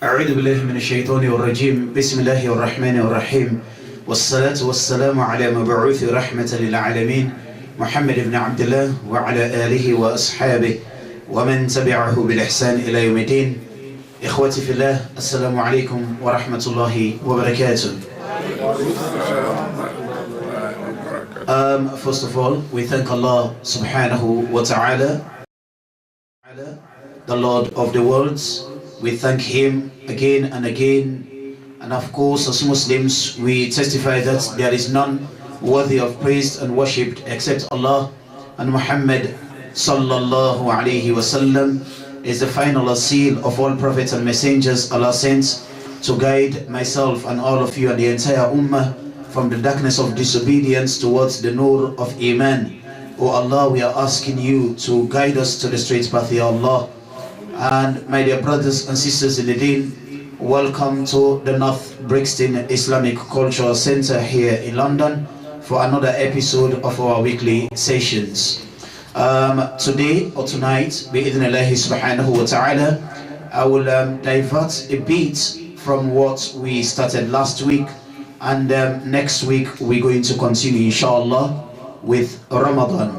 أعوذ بالله من الشيطان الرجيم. بسم الله الرحمن الرحيم، والصلاة والسلام على مبعوث رحمة للعالمين محمد بن عبد الله وعلى آله وأصحابه ومن تبعه بالإحسان إلى يوم الدين. إخوتي في الله، السلام عليكم ورحمة الله وبركاته. First of all, we thank Allah subhanahu wa ta'ala, the Lord of the worlds. We thank Him again and again. And of course, as Muslims, we testify that there is none worthy of praise and worship except Allah, and Muhammad sallallahu alayhi wasallam is the final seal of all prophets and messengers Allah sent to guide myself and all of you and the entire ummah from the darkness of disobedience towards the nur of Iman. O Allah, we are asking you to guide us to the straight path, Ya Allah. And my dear brothers and sisters in the deen, welcome to the North Brixton Islamic Cultural Center here in London for another episode of our weekly sessions. Today or tonight, bi'idhnillahi subhanahu wa ta'ala, I will divert a bit from what we started last week, and next week we're going to continue inshallah with Ramadan,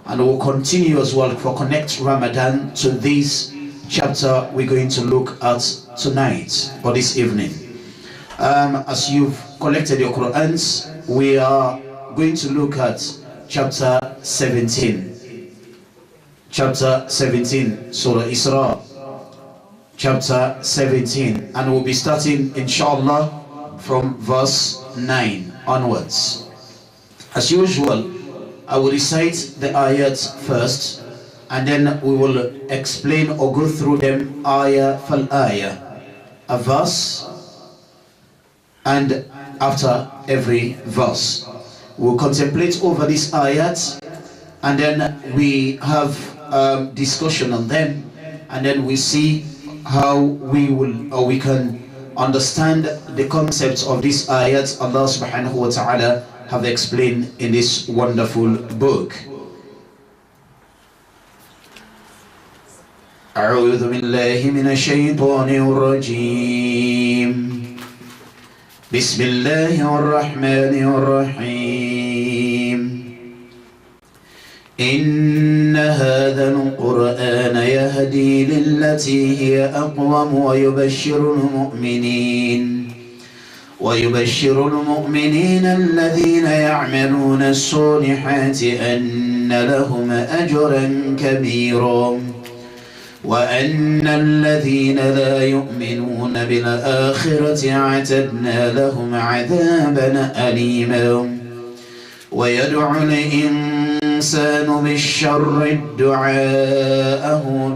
and we'll continue as well for Connect Ramadan to this chapter we're going to look at tonight or this evening. As you've collected your Qur'ans, we are going to look at chapter 17. Chapter 17, Surah Isra. Chapter 17, and we'll be starting inshallah from verse 9 onwards. As usual, I will recite the ayat first, and then we will explain or go through them ayah fal ayah, a verse, and after every verse we'll contemplate over these ayats, and then we have discussion on them, and then we see how we will or we can understand the concepts of these ayats Allah subhanahu wa ta'ala have explained in this wonderful book. أعوذ بالله من الشيطان الرجيم. بسم الله الرحمن الرحيم. إن هذا القرآن يهدي للتي هي أقوم ويبشر المؤمنين الذين يعملون الصالحات أن لهم أجرا كبيرا وأن الذين لا يؤمنون بالآخرة اعتدنا لهم عذابا أليما. ويدعو الإنسان بالشر دعاءه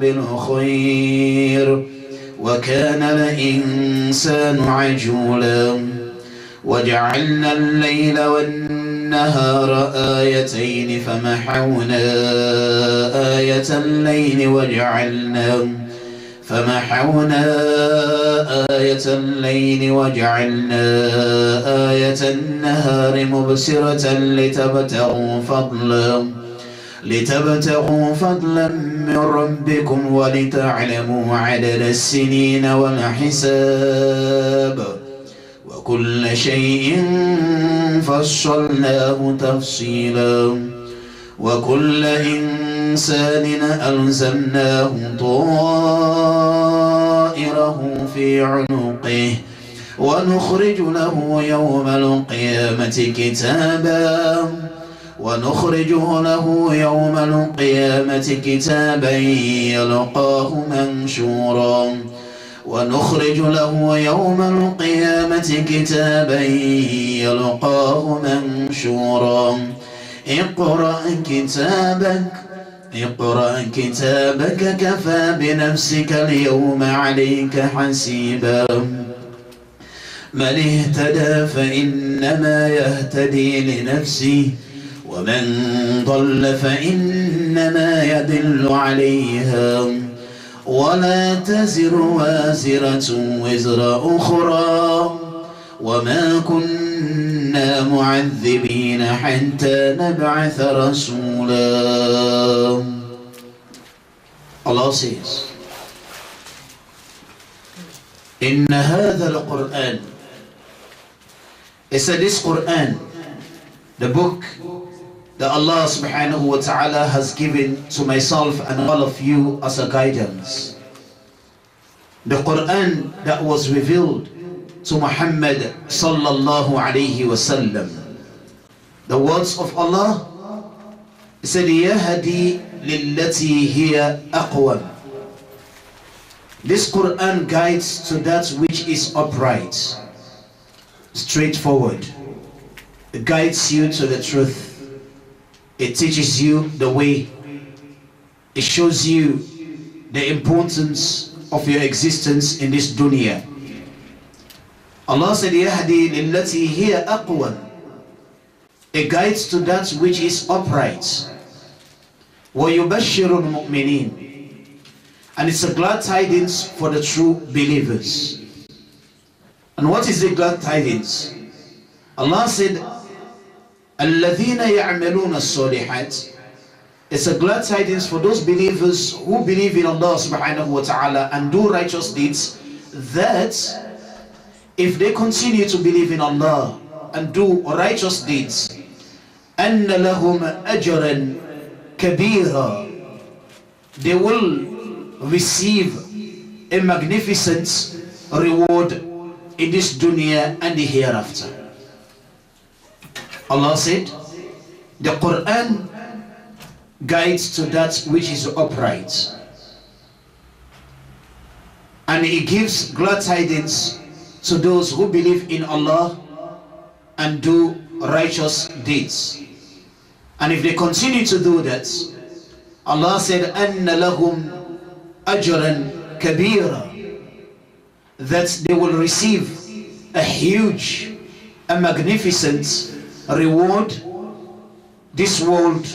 بالخير وكان الإنسان عجولا. وجعلنا الليل والنهار آيتين فمحونا آية الليل وجعلنا آية النهار مبصرة لتبتغوا فضلا من ربكم ولتعلموا عدد السنين والحساب وكل شيء فصلناه تفصيلا. وكل إنسان ألزمناه طائره في عنقه ونخرج له يوم القيامة كتابا يلقاه منشورا. اقرأ كتابك كفى بنفسك اليوم عليك حسيبا. من اهتدى فإنما يهتدي لنفسه ومن ضل فإنما يضل عليها ولا تزر وازرة وزر أخرى وما كنا كنا معذبين حتى نبعث رسولا. Allah says, إن هذا القرآن, it said this Quran, the book that Allah subhanahu wa ta'ala has given to myself and all of you as a guidance. The Quran that was revealed to Muhammad sallallahu alayhi wa sallam. The words of Allah, it said, يَهَدِي لِلَّتِي هِيَ أَقْوَمُ. This Quran guides to that which is upright, straightforward. It guides you to the truth. It teaches you the way. It shows you the importance of your existence in this dunya. Allah said, يَهْدِي لِلَّتِي هِيَ أَقْوَمُ. It guides to that which is upright. وَيُبَشِّرُ الْمُؤْمِنِينَ. And it's a glad tidings for the true believers. And what is the glad tidings? Allah said, الَّذِينَ يَعْمَلُونَ الصَّالِحَاتِ. It's a glad tidings for those believers who believe in Allah subhanahu wa ta'ala and do righteous deeds, that if they continue to believe in Allah and do righteous deeds, أَنَّ لَهُمْ أَجْرًا كَبِيرًا, they will receive a magnificent reward in this dunya and the hereafter. Allah said, the Quran guides to that which is upright, and it gives glad tidings to those who believe in Allah and do righteous deeds. And if they continue to do that, Allah said, أَنَّ لَهُمْ أَجْرًا كَبِيرًا, that they will receive a huge, a magnificent reward this world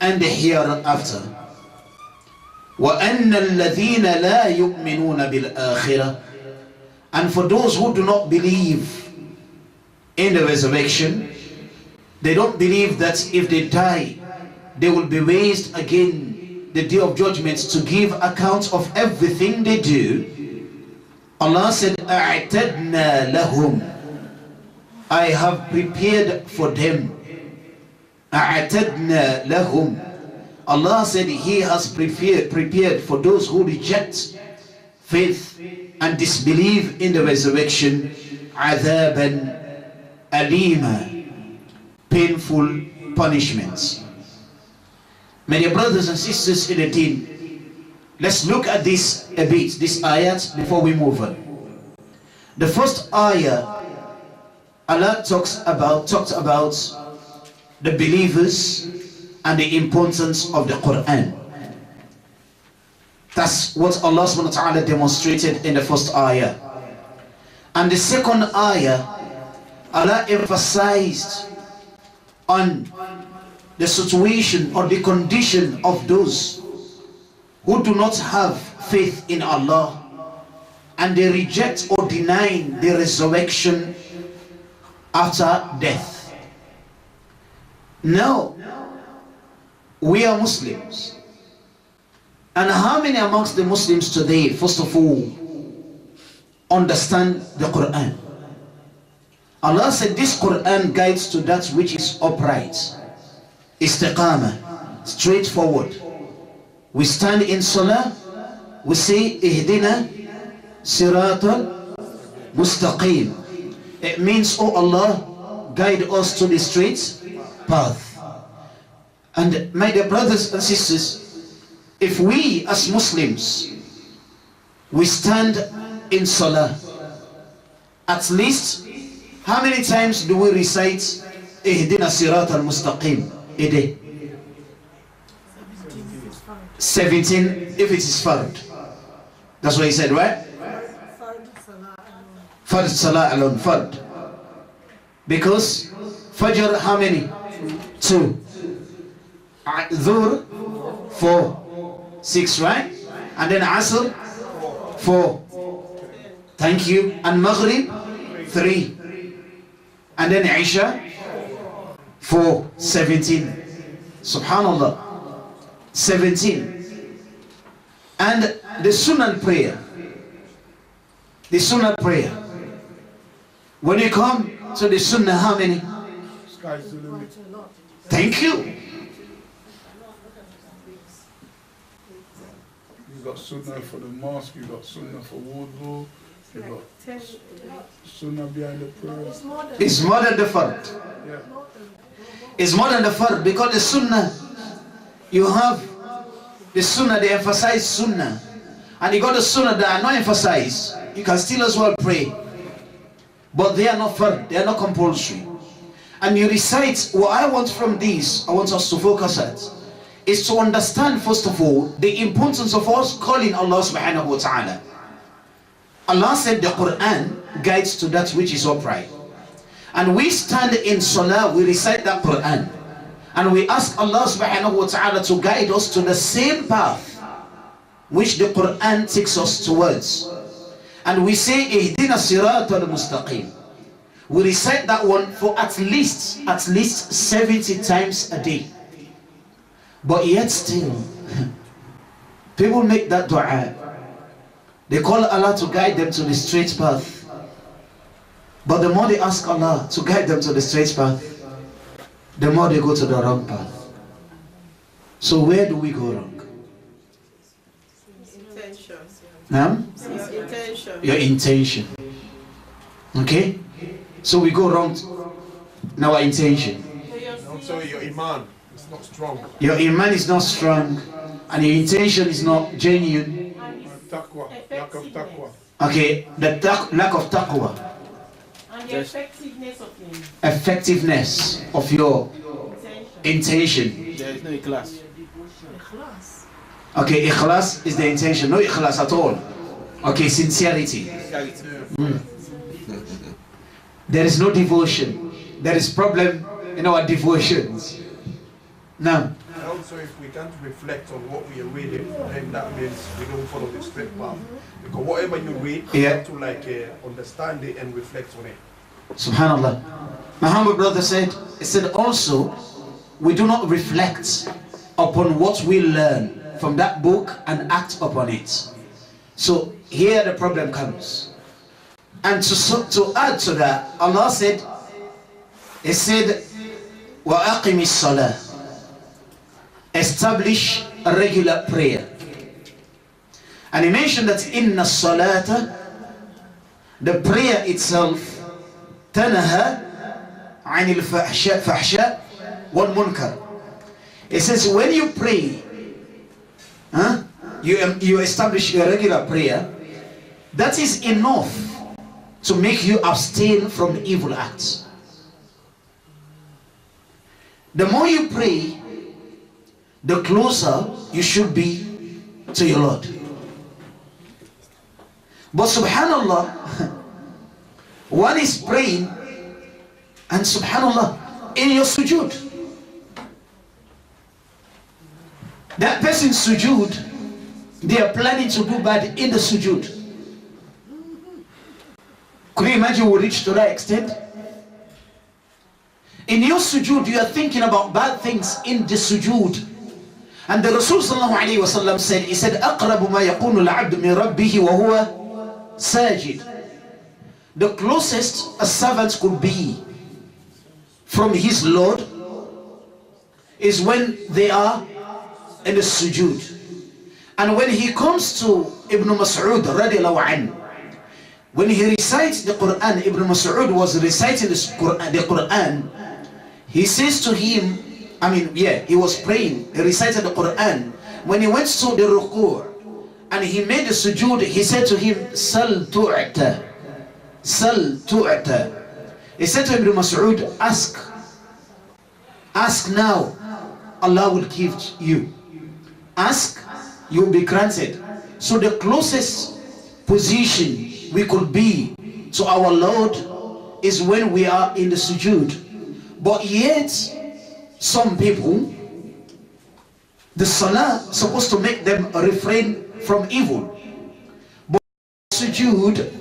and the hereafter. وَأَنَّ الَّذِينَ لَا يُؤْمِنُونَ بِالْآخِرَةِ. And for those who do not believe in the resurrection, they don't believe that if they die, they will be raised again the day of judgment to give account of everything they do. Allah said, أَعْتَدْنَا لَهُمْ. I have prepared for them. أَعْتَدْنَا لَهُمْ. Allah said He has prepared for those who reject faith and disbelieve in the resurrection, عَذَابًا أَلِيمًا, painful punishments. My dear brothers and sisters in the deen, let's look at this a bit, this ayat, before we move on. The first ayah, Allah talked about the believers and the importance of the Quran. That's what Allah subhanahu wa ta'ala demonstrated in the first ayah. And the second ayah, Allah emphasized on the situation or the condition of those who do not have faith in Allah and they reject or deny the resurrection after death. Now, we are Muslims. And how many amongst the Muslims today, first of all, understand the Quran? Allah said this Quran guides to that which is upright, istiqamah, straightforward. We stand in salah, we say ihdina siratal mustaqim. It means, oh Allah, guide us to the straight path. And my dear brothers and sisters, if we as Muslims, we stand in salah, at least how many times do we recite ihdina siratal mustaqim a day? 17 if it is fard. That's what he said, right? Fard salah alone, fard. Because fajr, how many? 2. Dhuhr, 4. 6, right? And then asr, 4. Thank you. And maghrib, 3. And then Isha for 17. Subhanallah. 17. And the Sunnah prayer. The Sunnah prayer. When you come to the Sunnah, how many? Sky's the limit. Thank you. You've got Sunnah for the mosque, you've got Sunnah for wudu, you've got Sunnah behind the prayer. It's more than the Fard. Yeah. It's more than the Fard, because the Sunnah, you have the Sunnah, they emphasize Sunnah. And you got the Sunnah that are not emphasized. You can still as well pray. But they are not Fard, they are not compulsory. And you recite, what I want from this, I want us to focus at, is to understand first of all, the importance of us calling Allah subhanahu wa ta'ala. Allah said the Quran guides to that which is upright. And we stand in Salah, we recite that Quran. And we ask Allah subhanahu wa ta'ala to guide us to the same path which the Quran takes us towards. And we say, Ihdina siratal mustaqim. We recite that one for at least 70 times a day. But yet still, people make that dua. They call Allah to guide them to the straight path. But the more they ask Allah to guide them to the straight path, the more they go to the wrong path. So where do we go wrong? Intention. Huh? Your intention. Your intention. Okay? So we go wrong in our intention. So your iman is not strong. Your iman is not strong, and your intention is not genuine. Taqwa, lack of taqwa. Okay, the lack of taqwa. And the effectiveness of your Effectiveness of your intention. There is no class. Okay, ikhlas is the intention, no ikhlas at all. Okay, sincerity. There is no devotion. There is problem in our devotions. Now, And also, if we can't reflect on what we are reading, then that means we don't follow the straight path. Because whatever you read, you have to understand it and reflect on it. subhanallah. My humble brother said, he said also, we do not reflect upon what we learn from that book and act upon it. So here the problem comes. And to add to that, Allah said, He said, وَأَقِمِ الصَّلَاةِ, establish a regular prayer. And He mentioned that إِنَّ الصَّلَاةَ, the prayer itself, تَنَهَا عَنِ الْفَحْشَاءِ وَالْمُنْكَرِ. It says when you pray, you establish a regular prayer, that is enough to make you abstain from evil acts. The more you pray, the closer you should be to your Lord. But subhanallah, one is praying and subhanallah in your sujood, that person's sujood, they are planning to do bad in the sujood. Could you imagine we reach to that extent? In your sujood, you are thinking about bad things in the sujood. And the Rasul sallallahu alayhi wa sallam said, he said, أَقْرَبُ مَا يَقُونُ الْعَبْدُ مِنْ رَبِّهِ وَهُوَ سَاجِدٌ. The closest a servant could be from his Lord is when they are in the sujood. And when he comes to Ibn Mas'ud radiallahu anhu, when he recites the Quran, Ibn Mas'ud was reciting the Quran, he says to him, he was praying, he recited the Quran. When he went to the ruku' and he made the sujood, he said to him, Sal tu'ta, Sal tu'ta. He said to Ibn Mas'ud, ask now, Allah will give you. Ask, you will be granted. So the closest position we could be to our Lord is when we are in the sujood. But yet, some people, the salah is supposed to make them refrain from evil. But sujood,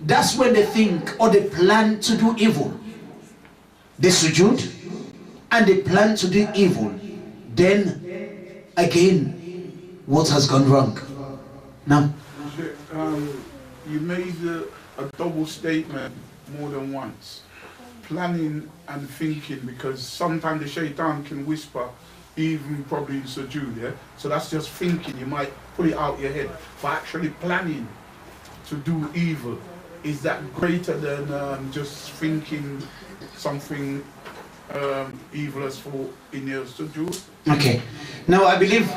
that's when they think or they plan to do evil. the sujood, and they plan to do evil, then again, what has gone wrong? Now, you made a double statement more than once. Planning and thinking, because sometimes the shaitan can whisper, even probably in sujood, yeah? So that's just thinking, you might put it out your head. But actually planning to do evil, is that greater than just thinking something evil as for in your sujood? okay. Now I believe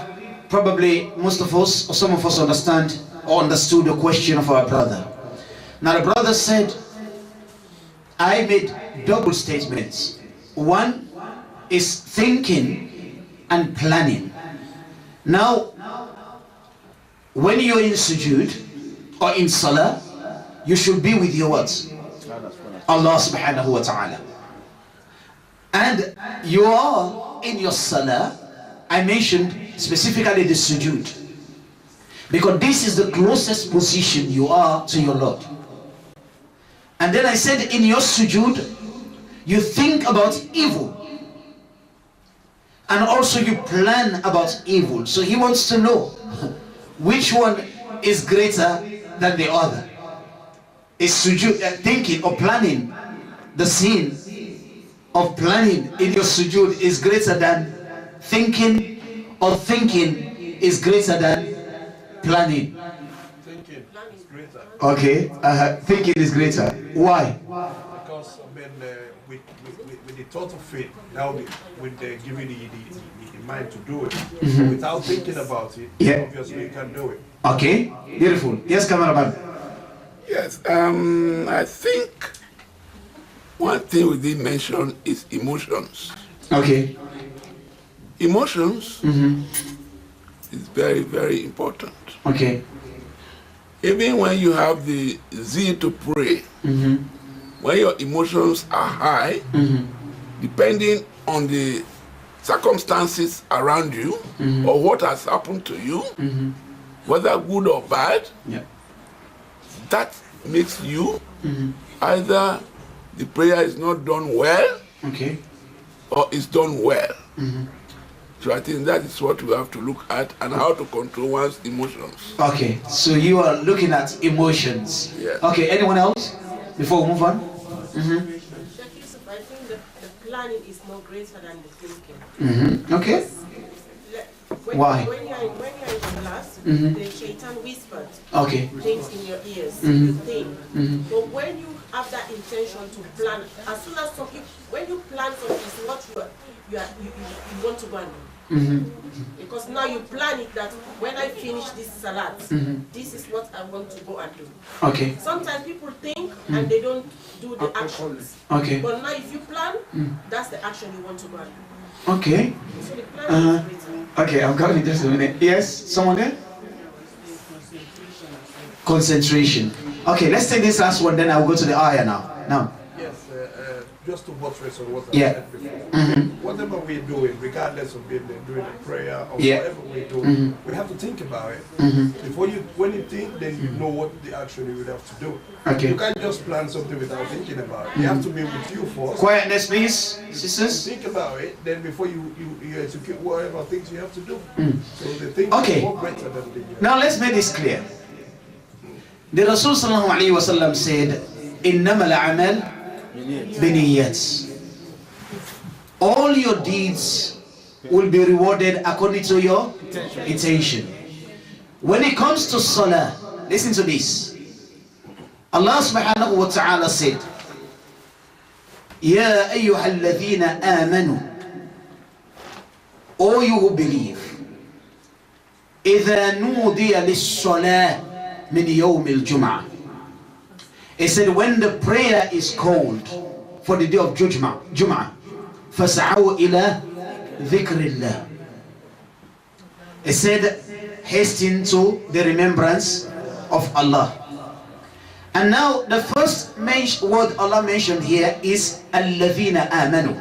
probably most of us, or some of us understand or understood the question of our brother. Now the brother said, I made double statements. One is thinking and planning. Now, when you're in sujood or in salah, you should be with your what? Allah subhanahu wa ta'ala. And you are in your salah, I mentioned specifically the sujood, because this is the closest position you are to your Lord. And then I said in your sujood, you think about evil. And also you plan about evil. So he wants to know which one is greater than the other. Is sujood thinking or planning, the sin of planning in your sujood is greater than thinking, or thinking is greater than planning? Thinking is greater. Okay, thinking is greater. Why? Because with the thought of faith, now with giving the mind to do it, without thinking about it, obviously you can do it. Okay, beautiful. Yes, cameraman. Yes, I think one thing we did mention is emotions. Okay. Emotions is very, very important. Okay. Even when you have the zeal to pray, when your emotions are high, depending on the circumstances around you or what has happened to you, whether good or bad, that makes you either the prayer is not done well, or is done well. So I think that is what we have to look at, and how to control one's emotions. Okay, so you are looking at emotions. Yes. Okay, anyone else before we move on? Sheikh Yusuf, I think the planning is more greater than the thinking. Okay. Why? When you're in class, the shaitan whispers things in your ears, you think. But when you have that intention to plan, as soon as when you plan something, it's what you want to go and do. Because now you plan it that when I finish this salat, this is what I want to go and do. Okay. Sometimes people think and they don't do the actions. Okay. But now if you plan, that's the action you want to go and do. Okay. So the plan is greater. Okay, I'm coming in just a minute. Yes, someone there? Concentration. Okay, let's take this last one, then I'll go to the ayah now. Yes, just to buttress on what I said before. Whatever we're doing, regardless of being doing a prayer or whatever we're doing, we have to think about it. When you think, then you know what the action you would have to do. Okay. You can't just plan something without thinking about it. You have to be with you first. Quietness, please, sisters. Think about it, then before you execute whatever things you have to do. So the thing Okay. is more better than the Now let's make this clear. The Rasul sallallahu alayhi wa sallam said, إِنَّمَا الْعَمَلْ بِنِيَّةٍ. All your deeds will be rewarded according to your intention. When it comes to salah, listen to this. Allah subhanahu wa ta'ala said, يَا أَيُّهَا الَّذِينَ آمَنُوا, all you who believe, إِذَا نُودِيَ لِلصَّلَاةِ مِنْ يَوْمِ الْجُمْعَةِ. He said, when the prayer is called for the day of Jum'ah, فَسَعَوْا إِلَى ذِكْرِ اللَّهِ. He said, hasten to the remembrance of Allah. And now the first word Allah mentioned here is الَّذِينَ آمَنُوا.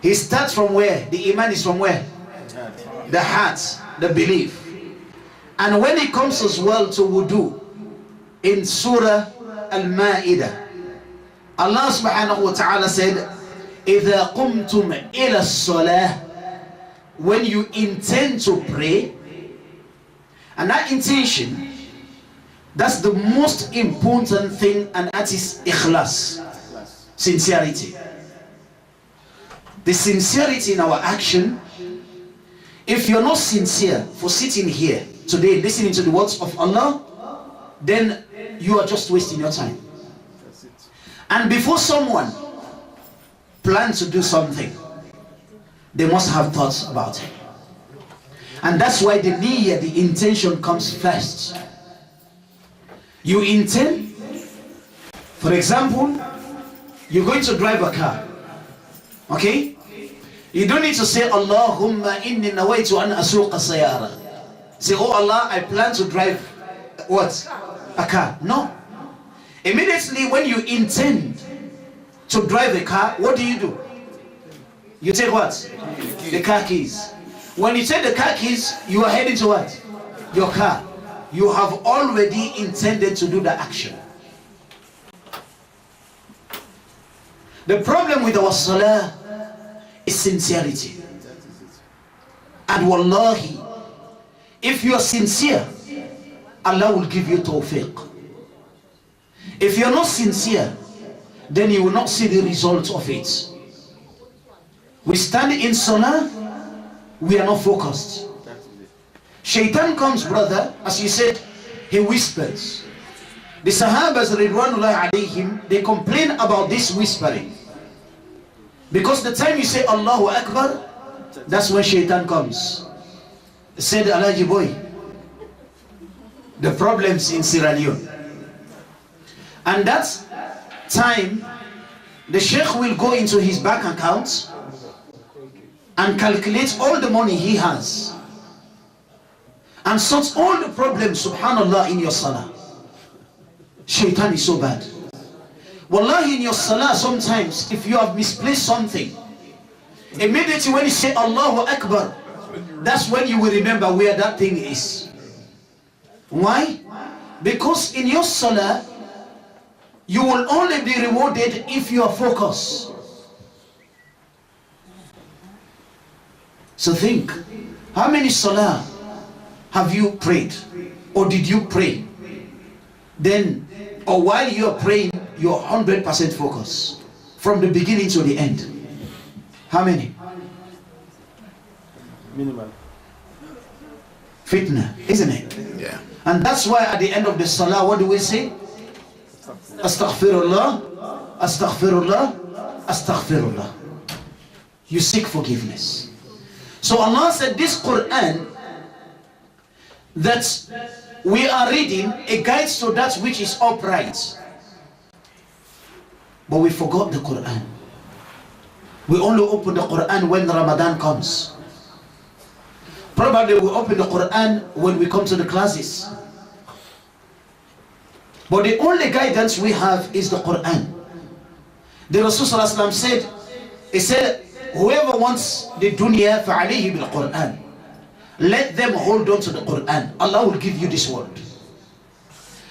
He starts from where? The iman is from where? The heart, the belief. And when it comes as well to wudu, in Surah Al-Ma'idah, Allah subhanahu wa ta'ala said, إِذَا قُمْتُمْ إِلَى الصَّلَاةِ, when you intend to pray. And that intention, that's the most important thing, and that is ikhlas, sincerity. The sincerity in our action. If you're not sincere for sitting here today listening to the words of Allah, then you are just wasting your time. And before someone plans to do something, they must have thoughts about it. And that's why the niyyah, the intention, comes first. You intend, for example, you're going to drive a car, okay? You don't need to say, Allahumma inni nawaitu an asuqa sayara. Say, oh Allah, I plan to drive what? A car. No. Immediately when you intend to drive a car, what do? You take what? The car keys. When you take the car keys, you are heading to what? Your car. You have already intended to do the action. The problem with our salah is sincerity. And wallahi, if you are sincere, Allah will give you tawfiq. If you are not sincere, then you will not see the result of it. We stand in salah, we are not focused. Shaitan comes, brother, as you said, he whispers. The Sahabas Ridwanullahi alayhim, they complain about this whispering. Because the time you say Allahu Akbar, that's when Shaitan comes. Said Alaji boy, the problems in Sierra Leone. And that time, the Sheikh will go into his bank account and calculate all the money he has and sort all the problems, subhanallah, in your salah. Shaitan is so bad. Wallahi, in your salah, sometimes if you have misplaced something, immediately when you say Allahu Akbar, that's when you will remember where that thing is. Why? Because in your salah, you will only be rewarded if you are focused. So think, how many salah have you prayed? Or did you pray? Then, or while you are praying, you're 100% focused. From the beginning to the end. How many? Minimal. Fitna, isn't it? Yeah. And that's why at the end of the salah, what do we say? Astaghfirullah, astaghfirullah, astaghfirullah. You seek forgiveness. So Allah said this Quran that we are reading, a guide to that which is upright. But we forgot the Quran. We only open the Quran when Ramadan comes. Probably we open the Quran when we come to the classes. But the only guidance we have is the Quran. The Rasul said, he said, whoever wants the dunya فَعَلَيْهِ بِالْقُرْآنِ, let them hold on to the Quran. Allah will give you this world.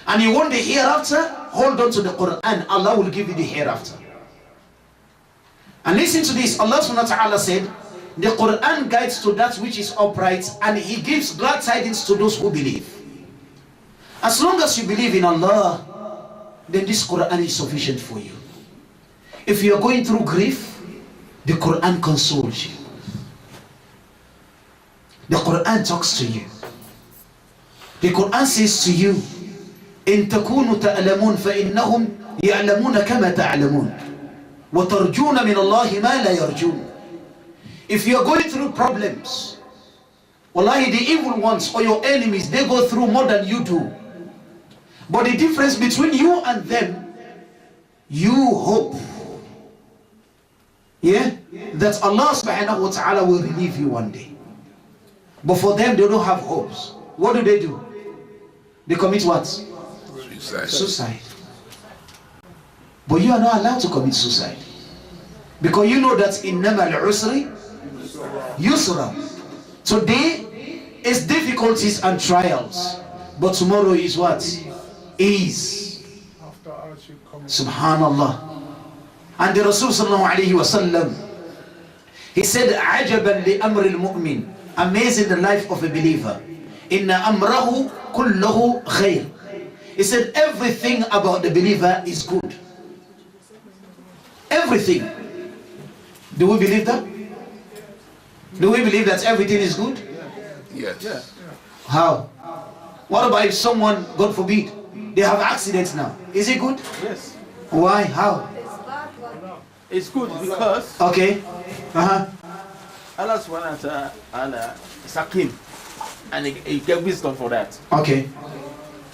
And you want the hereafter, hold on to the Quran. Allah will give you the hereafter. And listen to this. Allah subhanahu wa ta'ala said, the Quran guides to that which is upright, and He gives glad tidings to those who believe. As long as you believe in Allah, then this Quran is sufficient for you. If you are going through grief, the Quran consoles you. The Quran talks to you. The Quran says to you, إن تكونوا تعلمون فإنهم يعلمون كما تعلمون وترجون من الله ما لا يرجون. If you are going through problems, wallahi, the evil ones or your enemies, they go through more than you do. But the difference between you and them, you hope, yeah, that Allah subhanahu wa ta'ala will relieve you one day. But for them, they don't have hopes. What do? They commit what? Suicide. But you are not allowed to commit suicide, because you know that إِنَّمَا الْعُسْرِ يُسْرًا. Today is difficulties and trials, but tomorrow is what? Ease. Subhanallah. And the Rasul sallallahu alayhi wa sallam, he said, عَجَبًا لِأَمْرِ الْمُؤْمِنِ, amazing the life of a believer. إِنَّ أَمْرَهُ كُلَّهُ خَيْرٌ. He said, everything about the believer is good. Everything. Do we believe that? Do we believe that everything is good? Yes. Yeah. How? What about if someone, God forbid, they have accidents now? Is it good? Yes. Why? How? It's good because Okay. Allah subhanahu wa ta'ala is hakim, and he gave wisdom for that. Okay.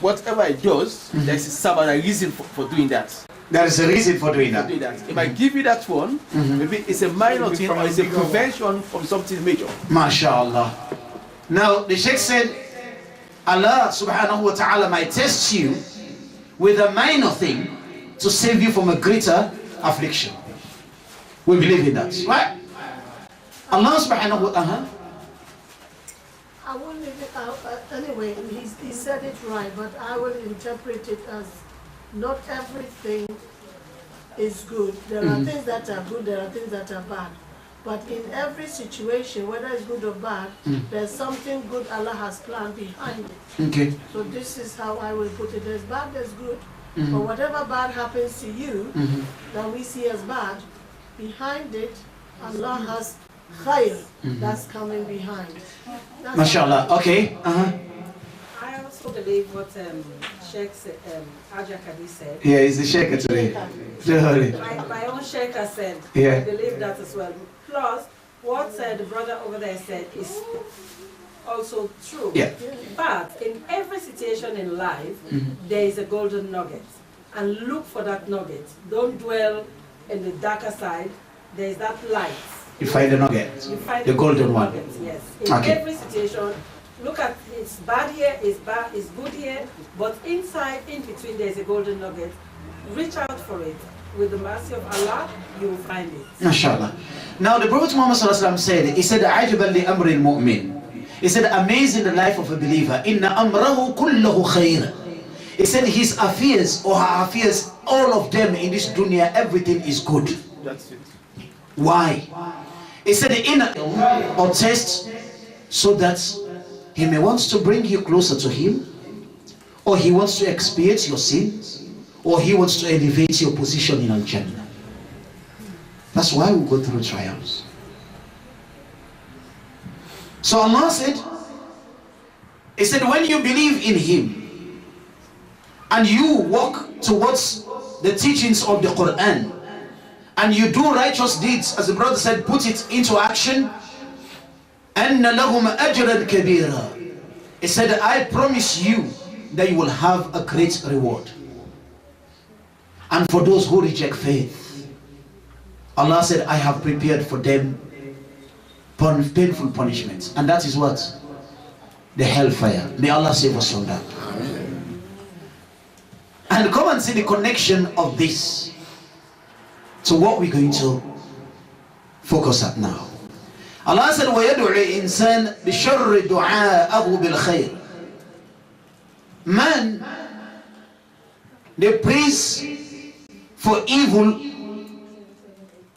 Whatever he does, there's some other reason for doing that. There is a reason for doing that. If I give you that one, maybe it's a minor thing or it's a prevention from something major. MashaAllah. Now, the Sheikh said, Allah subhanahu wa ta'ala might test you with a minor thing to save you from a greater affliction. We believe in that, right? Allah subhanahu wa ta'ala. I will leave it out. Anyway, he said it right, but I will interpret it as not everything is good. There are things that are good, there are things that are bad. But in every situation, whether it's good or bad, there's something good Allah has planned behind it. Okay. So this is how I will put it. There's bad, there's good. But whatever bad happens to you, that we see as bad, behind it, Allah has khair that's coming behind. That's MashaAllah. Okay. I also believe what Sheikh Haja Kadi said. Yeah, he's the Sheikh today. Don't worry. My own Sheikh has said, Yeah. I believe that as well. Plus, what the brother over there said is also true. Yeah. But in every situation in life, there is a golden nugget. And look for that nugget. Don't dwell in the darker side. There is that light. You find the nugget. You find The golden one. nugget, yes. In Okay. every situation, look at it's bad here, it's bad, it's good here, but inside, in between, there's a golden nugget. Reach out for it. With the mercy of Allah, you will find it. MashaAllah. Now the Prophet Muhammad sallallahu alaihi wasallam said, he said, عَجَبًا لِأَمْرِ الْمُؤْمِنِ. He said, amazing the life of a believer. إِنَّ أَمْرَهُ كُلَّهُ خَيْرٌ. He said his affairs or her affairs, all of them in this dunya, everything is good. That's it. Why? He said the inner or test so that he may wants to bring you closer to him, or he wants to expiate your sins, or he wants to elevate your position in Al-Jannah. That's why we go through trials. So Allah said, he said when you believe in him and you walk towards the teachings of the Quran and you do righteous deeds, as the brother said, put it into action, أَنَّ لَهُمْ أَجْرًا كَبِيرًا. He said, I promise you that you will have a great reward. And for those who reject faith, Allah said, I have prepared for them painful punishments. And that is what? The hellfire. May Allah save us from that. Amen. And come and see the connection of this to what we're going to focus at now. Allah said, وَيَدْعُ الْإِنسَانِ بِشَرِّ دُعَاءَهُ بِالْخَيْرِ. Man, they praise for evil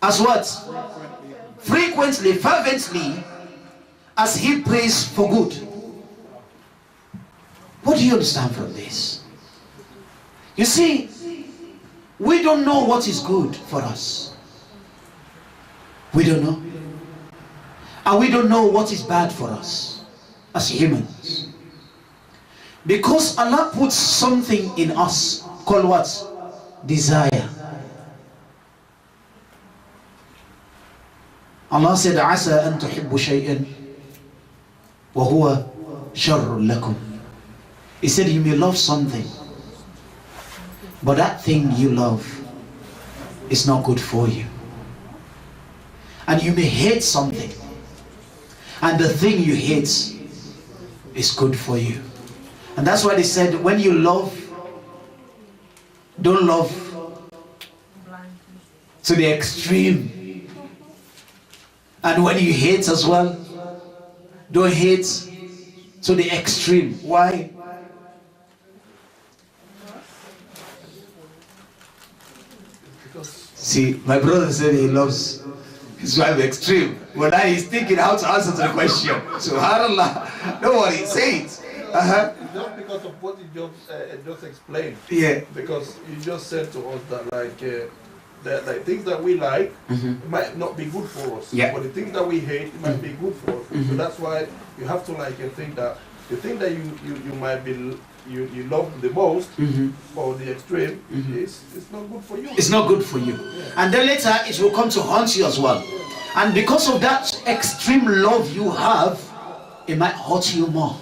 as what? Frequently, fervently, as he prays for good. What do you understand from this? You see, we don't know what is good for us. We don't know. And we don't know what is bad for us as humans. Because Allah puts something in us called what? Desire. Allah said, عَسَىٰ أَن تُحِبُّ شَيْئًا وَهُوَ شَرٌّ لَكُمْ. He said, you may love something, but that thing you love is not good for you. And you may hate something, and the thing you hate is good for you. And that's why they said, when you love, don't love to the extreme. And when you hate as well, don't hate to the extreme. Why? See, my brother said he loves his wife extreme. But now he's thinking how to answer the question. SubhanAllah. Don't worry, say it. Just because of what you just explained. Yeah. Because you just said to us that like things that we like might not be good for us. Yeah. But the things that we hate might be good for us. So that's why you have to think that the thing that you might be you love the most or the extreme is not good for you. It's not good for you. Yeah. And then later it will come to haunt you as well. And because of that extreme love you have, it might hurt you more.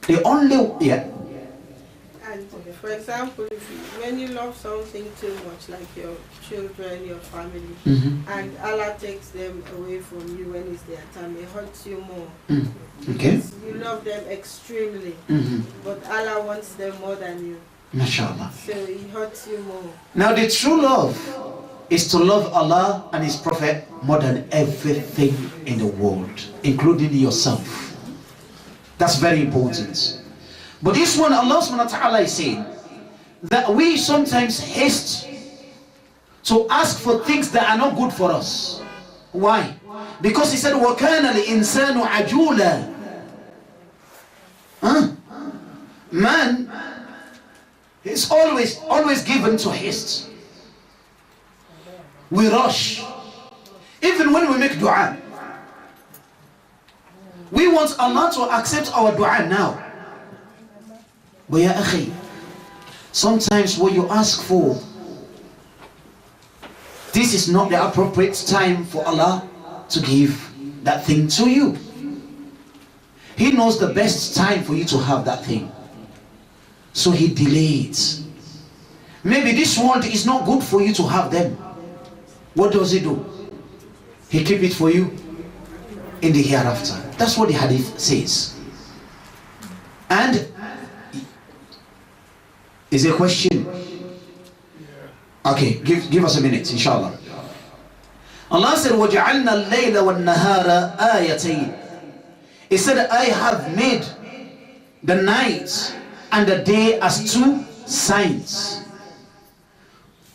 The only And for example, when you love something too much, like your children, your family, and Allah takes them away from you when it's their time, it hurts you more. Okay. You love them extremely, but Allah wants them more than you. MashaAllah. So it hurts you more. Now the true love is to love Allah and His Prophet more than everything in the world, including yourself. That's very important. But this one, Allah subhanahu wa ta'ala is saying that we sometimes haste to ask for things that are not good for us. Why? Because He said, وَكَانَ الْإِنسَانُ عَجُولًا. Man is always given to haste. We rush. Even when we make dua, we want Allah to accept our dua now. But ya akhi, sometimes what you ask for, this is not the appropriate time for Allah to give that thing to you. He knows the best time for you to have that thing. So He delayed. Maybe this world is not good for you to have them. What does He do? He keep it for you in the hereafter. That's what the hadith says. And is there a question? Okay, give us a minute, inshallah. Allah said, وَجَعَلْنَا اللَّيْلَ وَالنَّهَارَ آيَتَيْنِ. He said, I have made the night and the day as two signs.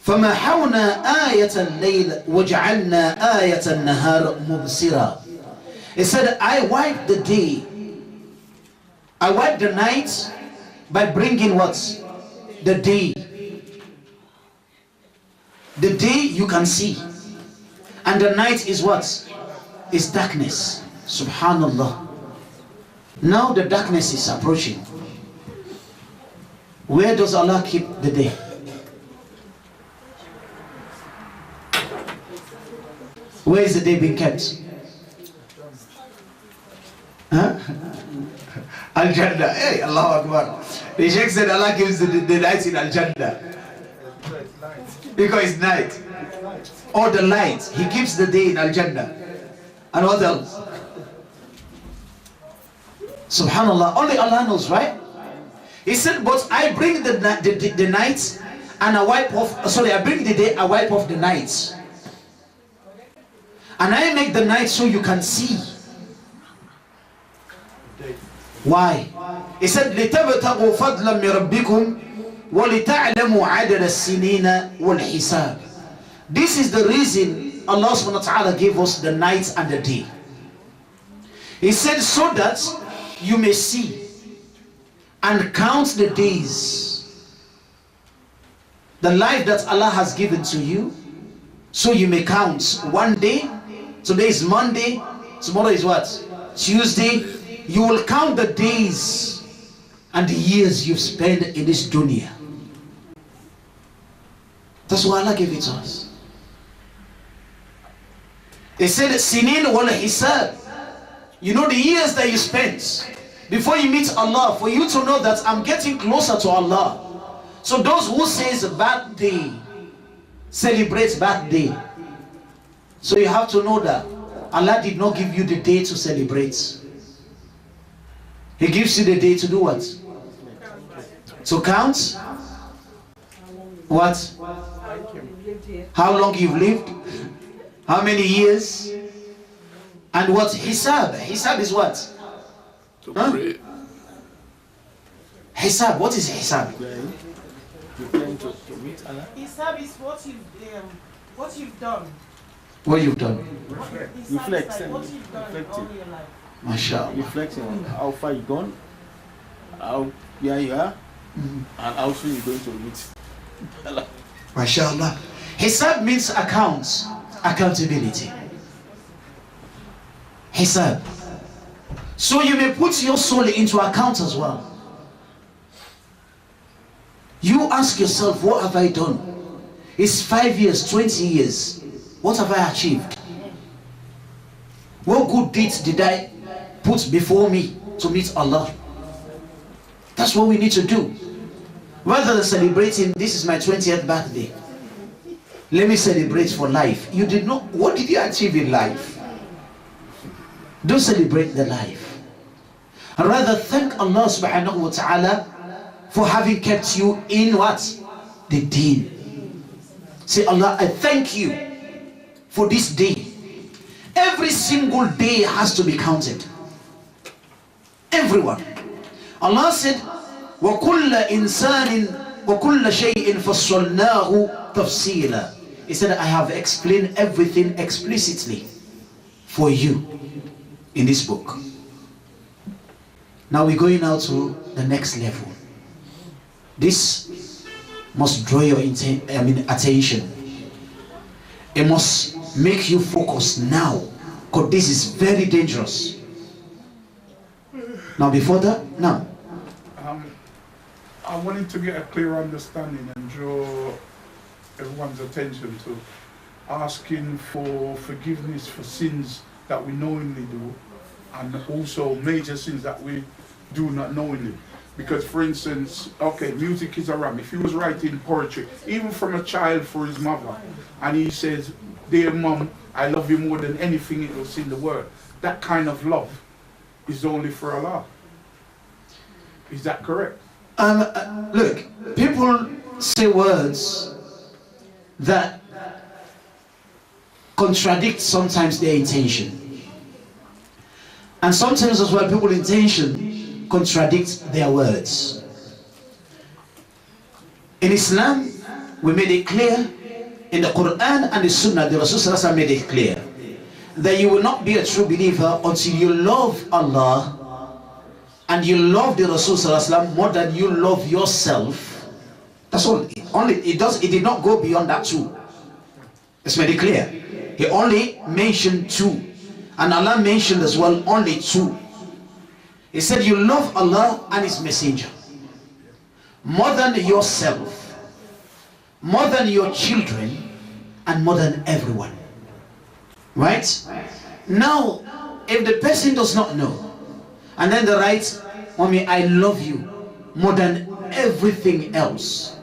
فَمَحَوْنَا آيَةَ اللَّيْلِ وَجَعَلْنَا آيَةَ النَّهَارَ مُبْصِرًا. He said, I wipe the day, I wipe the night by bringing what? The day. The day you can see, and the night is what? Is darkness. Subhanallah. Now the darkness is approaching. Where does Allah keep the day? Where is the day being kept? Huh? Al-Jannah. Hey, Allahu Akbar. The Sheikh said Allah gives the night in Al-Jannah. Because it's night. Or the light. He keeps the day in Al-Jannah. And what else? Subhanallah. Only Allah knows, right? He said, but I bring the night and I wipe off, sorry, I bring the day, I wipe off the night. And I make the night so you can see. Why? He said, لِتَبْتَغُوا فَضْلًا مِنْ رَبِّكُمْ وَلِتَعْلَمُوا عَدَدَ السِّنِينَ وَالْحِسَابِ. This is the reason Allah subhanahu wa ta'ala gave us the night and the day. He said, so that you may see and count the days, the life that Allah has given to you, so you may count. One day, today is Monday, tomorrow is what? Tuesday. You will count the days and the years you've spent in this dunya. That's why Allah gave it to us. He said, Sinin wal hisab. You know the years that you spent before you meet Allah, for you to know that I'm getting closer to Allah. So those who says birthday, celebrate birthday. So you have to know that Allah did not give you the day to celebrate. He gives you the day to do what? To count? What? How long you've lived? How many years? And what? Hisab. Hisab is what? To pray. Hisab. What is hisab? You're trying to meet Hisab is what you've done. What you've done. Reflecting. What you've done all your life. MashaAllah. Reflecting on how far you've gone, how you are, and how soon you're going to reach. MashaAllah. Hisab means accounts, accountability. Hisab. So you may put your soul into account as well. You ask yourself, what have I done? It's 5 years, 20 years. What have I achieved? What good deeds did I put before me to meet Allah? That's what we need to do. Rather than celebrating, this is my 20th birthday. Let me celebrate for life. You did not, what did you achieve in life? Don't celebrate the life. Rather thank Allah subhanahu wa ta'ala for having kept you in what? The deen. Say, Allah, I thank you for this day. Every single day has to be counted. Everyone. Allah said, وَكُلَّ إِنسَانٍ وَكُلَّ شَيْءٍ فَصَّلْنَاهُ تَفْصِيلًا. He said, I have explained everything explicitly for you in this book. Now we're going now to the next level. This must draw your attention. It must make you focus now, because this is very dangerous. Now before that, now. I wanted to get a clear understanding and draw everyone's attention to asking for forgiveness for sins that we knowingly do, and also major sins that we do not knowingly. Because for instance, okay, music is haram. If he was writing poetry, even from a child for his mother, and he says, dear mom, I love you more than anything else in the world, that kind of love is only for Allah. Is that correct? Look, people say words that contradict sometimes their intention. And sometimes as well, people's intention contradicts their words. In Islam, we made it clear, in the Quran and the Sunnah, the Rasul made it clear that you will not be a true believer until you love Allah and you love the Rasul more than you love yourself. That's all. It did not go beyond that too. It's made it clear. He only mentioned two. And Allah mentioned as well only two. He said you love Allah and His Messenger more than yourself, more than your children, and more than everyone. Right? Now, if the person does not know, and then they write, Mommy, I love you more than everything else.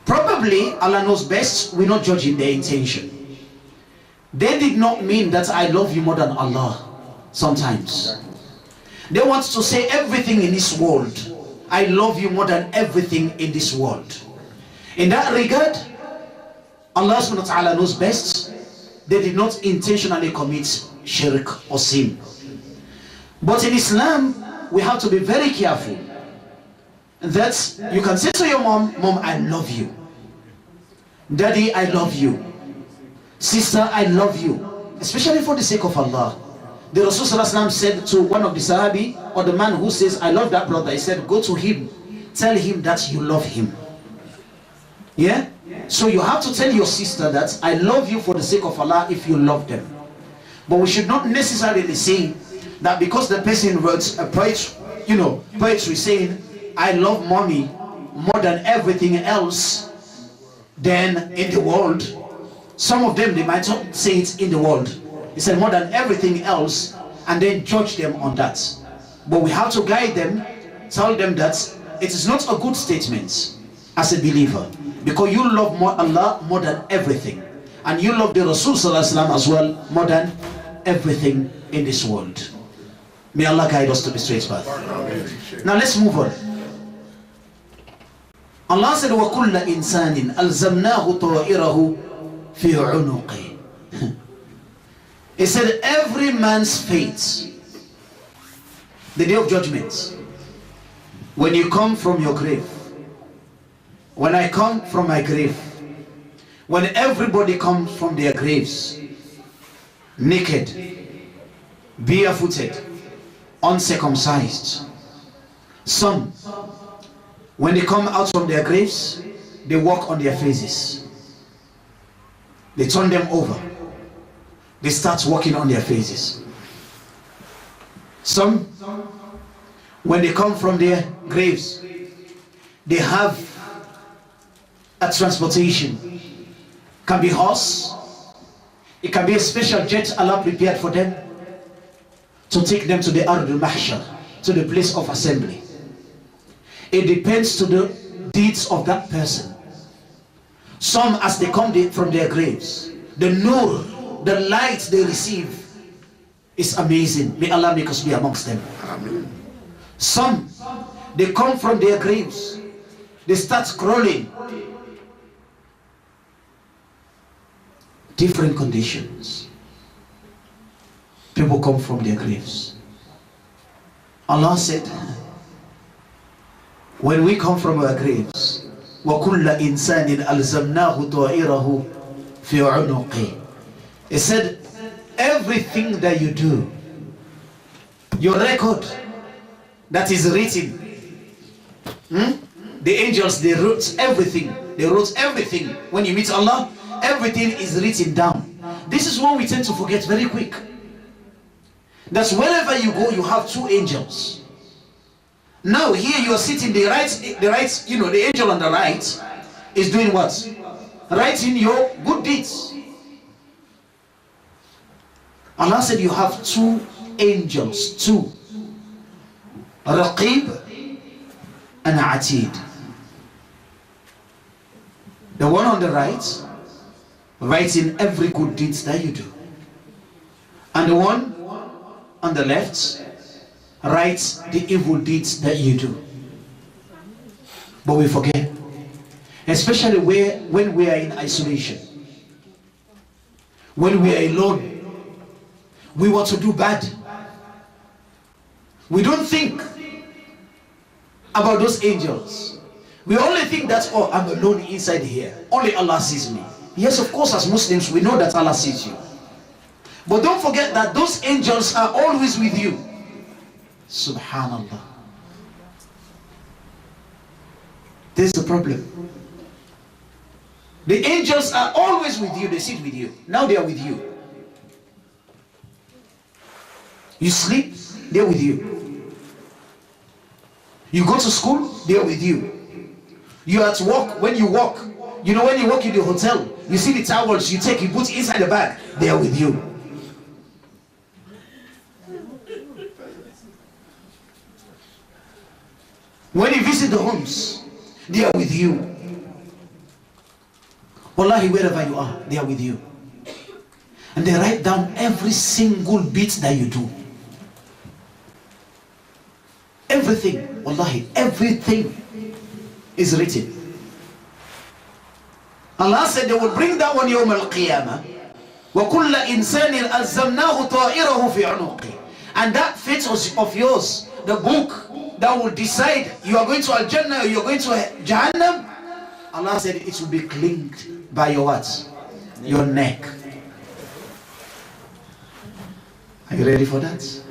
Probably Allah knows best, we're not judging their intention. They did not mean that I love you more than Allah. Sometimes they want to say everything in this world, I love you more than everything in this world. In that regard, Allah subhanahu wa ta'ala knows best. They did not intentionally commit shirk or sin. But in Islam, we have to be very careful that you can say to your mom, Mom, I love you. Daddy, I love you. Sister, I love you. Especially for the sake of Allah. The Rasul said to one of the Sahabi, or the man who says, I love that brother, he said, go to him, tell him that you love him. Yeah? So you have to tell your sister that I love you for the sake of Allah if you love them. But we should not necessarily say that because the person wrote a poetry saying, I love mommy more than everything else, then in the world, some of them, they might not say it in the world. He said more than everything else, and then judge them on that. But we have to guide them, tell them that it is not a good statement as a believer, because you love Allah more than everything, and you love the Rasul as well more than everything in this world. May Allah guide us to the straight path. Now let's move on. Allah said, وَكُلَّ إِنسَانٍ أَلْزَمْنَاهُ طَائِرَهُ فِي عُنُقِهِ. He said, every man's fate, the day of judgment, when you come from your grave, when I come from my grave, when everybody comes from their graves, naked, barefooted, uncircumcised, some, when they come out from their graves, they walk on their faces. They turn them over. They start walking on their faces. Some, when they come from their graves, they have a transportation. Can be horse, it can be a special jet Allah prepared for them to take them to the Ardul Mahshar, to the place of assembly. It depends to the deeds of that person. Some, as they come from their graves, the nur, the light they receive is amazing. May Allah make us be amongst them. Amen. Some, they come from their graves, they start crawling. Different conditions. People come from their graves. Allah said, when we come from our graves, وَكُلَّ إِنسَانٍ أَلْزَمْنَاهُ طَائِرَهُ فِي عُنُقِهِ. He said, everything that you do, your record that is written, the angels, they wrote everything. They wrote everything. When you meet Allah, everything is written down. This is what we tend to forget very quick. That's wherever you go, you have two angels. Now here you are sitting, the angel on the right is doing what? Writing your good deeds. Allah said you have two angels, two. Raqib and Atid. The one on the right writing every good deed that you do. And the one on the left writes the evil deeds that you do. But we forget. Especially when we are in isolation. When we are alone. We want to do bad. We don't think about those angels. We only think that, oh, I'm alone inside here. Only Allah sees me. Yes, of course, as Muslims, we know that Allah sees you. But don't forget that those angels are always with you. Subhanallah. There's the problem. The angels are always with you. They sit with you. Now they are with you. You sleep, they're with you. You go to school, they're with you. You're at work, when you walk, you know, when you walk in the hotel, you see the towels you take, you put inside the bag, they are with you. When you visit the homes, they are with you. Wallahi, wherever you are, they are with you. And they write down every single bit that you do. Everything, wallahi, everything is written. Allah said they will bring that one yawm al-qiyamah. وَكُلَّ إِنسَانٍ أَلْزَمْنَاهُ طَائِرَهُ فِي عُنُقِهِ. And that fate of yours, the book that will decide you are going to Al-Jannah or you are going to Jahannam, Allah said it will be clinked by your what? Your neck. Are you ready for that?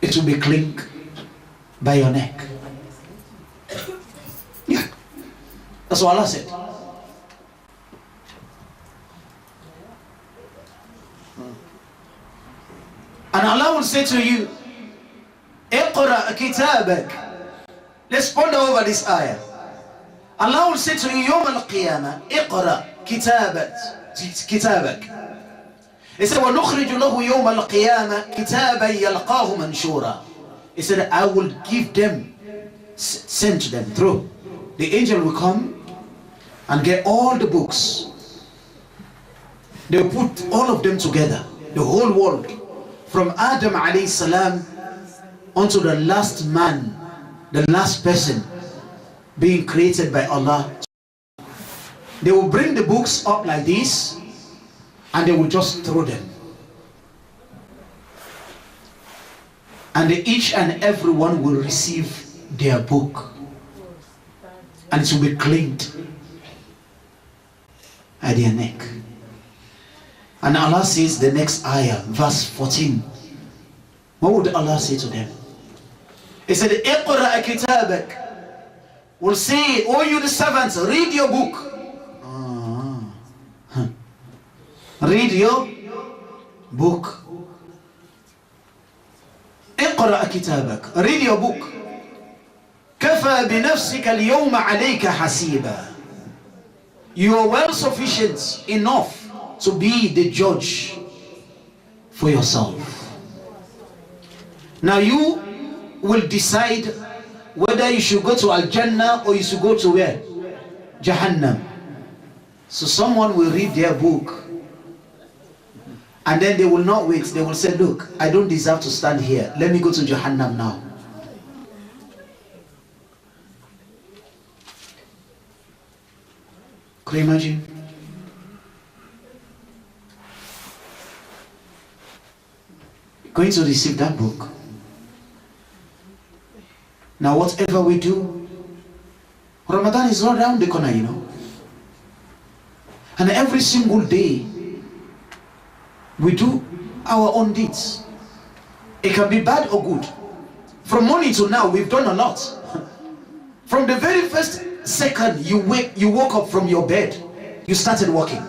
It will be clinked by your neck. Yeah. That's what Allah said. And Allah will say to you, اقرأ كتابك. Let's ponder over this ayah. Allah will say to you, يوم القيامة اقرأ كتابك. He said, وَنُخْرِجُ لَهُ يَوْمَ الْقِيَامَةِ كِتَابًا يَلْقَاهُ مَنْشُورًا. He said, I will give them, send to them through. The angel will come and get all the books. They will put all of them together, the whole world, from Adam alayhi salam unto the last man, the last person being created by Allah. They will bring the books up like this, and they will just throw them. And each and every one will receive their book. and it will be claimed at their neck. And Allah says the next ayah, verse 14. What would Allah say to them? He said, "Iqra kitabak." Will say, "Oh, you the servants, read your book." Read your book. اقرأ كتابك. Read your book. كفى بنفسك اليوم عليك حسيبا. You are well sufficient enough to be the judge for yourself. Now you will decide whether you should go to Al-Jannah or you should go to where? Jahannam. So someone will read their book and then they will not wait. They will say, "Look, I don't deserve to stand here. Let me go to Jahannam now." Can you imagine? Going to receive that book. Now whatever we do, Ramadan is all around the corner, you know. And every single day, we do our own deeds. It can be bad or good. From morning to now, we've done a lot. From the very first second you woke up from your bed, you started walking.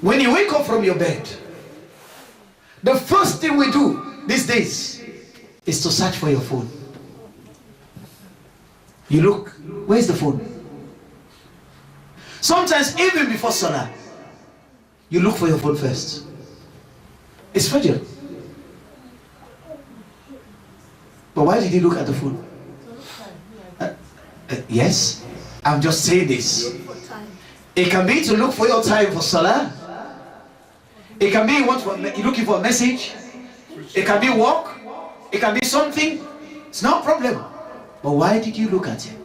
When you wake up from your bed, the first thing we do these days is to search for your phone. You look, where's the phone? Sometimes even before Salah, you look for your phone first. It's Fajr. But why did you look at the phone? Yes, I'm just saying this. It can be to look for your time for Salah. It can be you're looking for a message. It can be work. It can be something. It's no problem. But why did you look at it?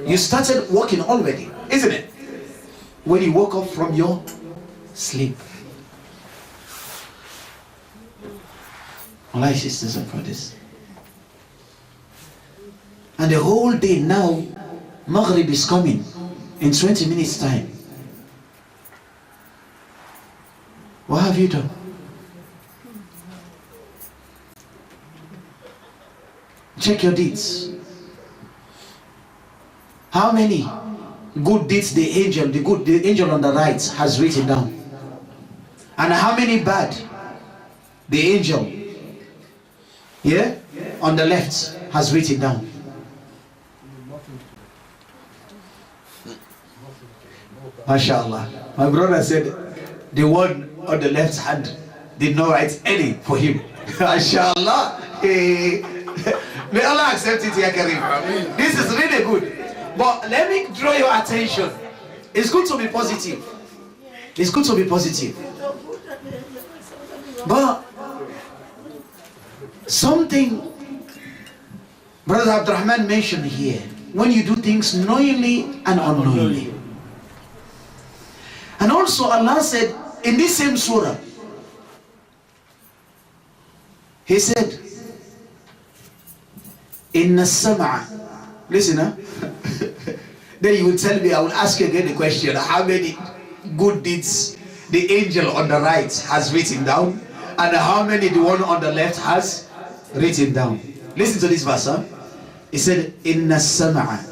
You started working already, isn't it? When you woke up from your sleep. Allah, sisters and brothers. And the whole day now, Maghrib is coming in 20 minutes time. What have you done? Check your deeds. How many good deeds the angel on the right has written down? And how many bad the angel on the left has written down? MashaAllah. My brother said the one on the left hand did not write any for him. MashaAllah. May Allah accept it, Ya Karim. This is really good. But let me draw your attention. It's good to be positive. It's good to be positive. But something Brother Abdurrahman mentioned here, when you do things knowingly and unknowingly. And also Allah said in this same surah, He said, Inna sam'a. Listen, huh? Then you will tell me, I will ask you again the question, how many good deeds the angel on the right has written down, and how many the one on the left has written down. Listen to this verse, huh? He said, Inna sam'a.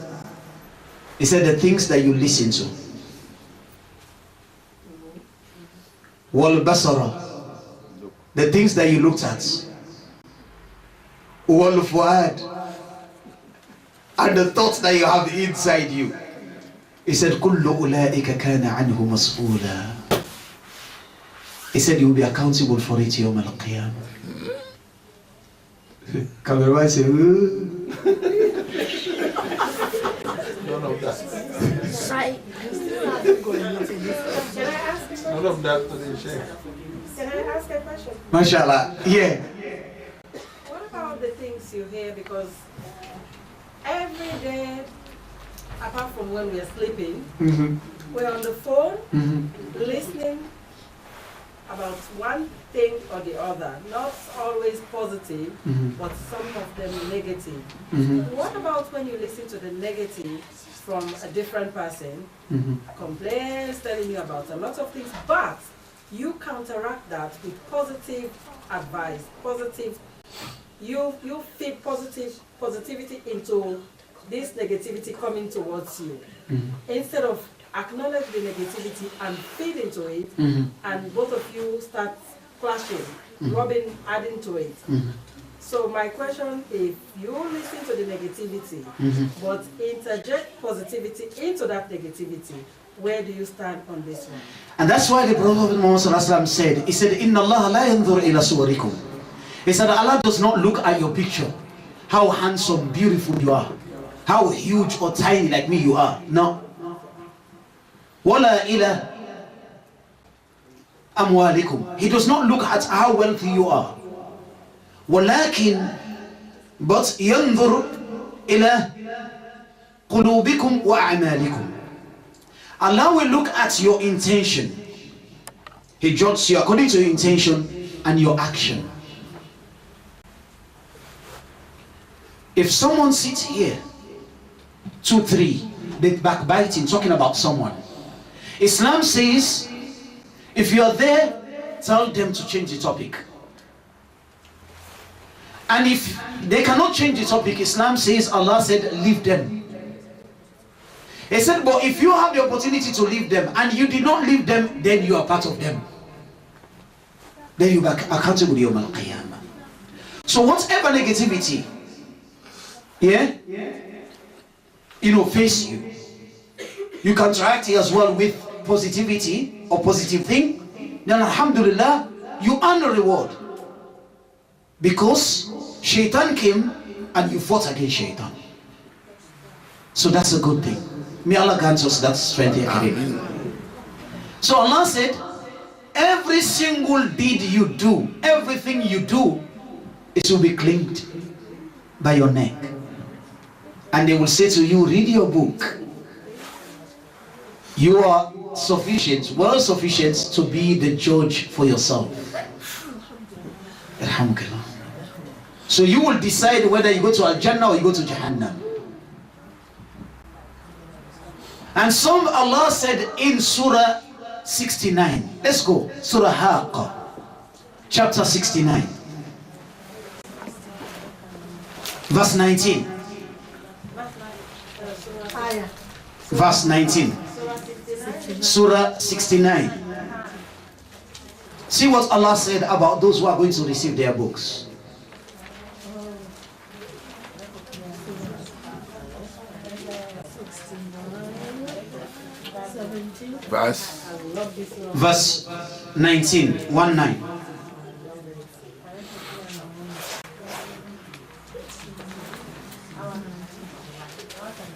He said the things that you listen to. Wal basara. The things that you looked at. Wal fuad. And the thoughts that you have inside you. He said, Kullu ulaika kana anhu mas'ula. He said, you will be accountable for it yawm al-qiyamah. Cameraman said, none of that. None of that to the Sheikh. Can I ask a question? MashaAllah. Yeah. What about the things you hear? Because every day, apart from when we're sleeping, we're on the phone, listening about one thing or the other, not always positive, but some of them negative. What about when you listen to the negative from a different person, complaints, telling you about a lot of things, but you counteract that with positive advice, positive, you feed positivity into this negativity coming towards you. Instead of acknowledge the negativity and feed into it, and both of you start clashing, adding to it. So my question is, you listen to the negativity, but interject positivity into that negativity. Where do you stand on this one? And that's why the Prophet Muhammad said, he said, Inna Allah la yanzur ila suwarikum. He said, Allah does not look at your picture, how handsome, beautiful you are, how huge or tiny like me you are. No. Wala ila amwalikum. He does not look at how wealthy you are. Walakin, but yanzur ila qulubikum wa a'malikum. Allah will look at your intention. He judges you according to your intention and your action. If someone sits here, 2, 3, they backbiting, talking about someone, Islam says, if you are there, tell them to change the topic. And if they cannot change the topic, Islam says, Allah said, leave them. He said, but if you have the opportunity to leave them and you did not leave them, then you are part of them. Then you are accountable to Yawm al-Qiyamah. So whatever negativity, face you, you counteract it as well with positivity or positive thing, then alhamdulillah, you earn a reward. Because shaitan came and you fought against shaitan. So that's a good thing. May Allah grant us that strength here. So Allah said, every single deed you do, everything you do, it will be claimed by your neck. And they will say to you, read your book. You are sufficient, well sufficient to be the judge for yourself. Alhamdulillah. So you will decide whether you go to Al-Jannah or you go to Jahannam. And some Allah said in Surah 69. Let's go. Surah Haqqa, chapter 69. Verse 19. Verse 19. Surah 69. See what Allah said about those who are going to receive their books. Verse 19. 1-9.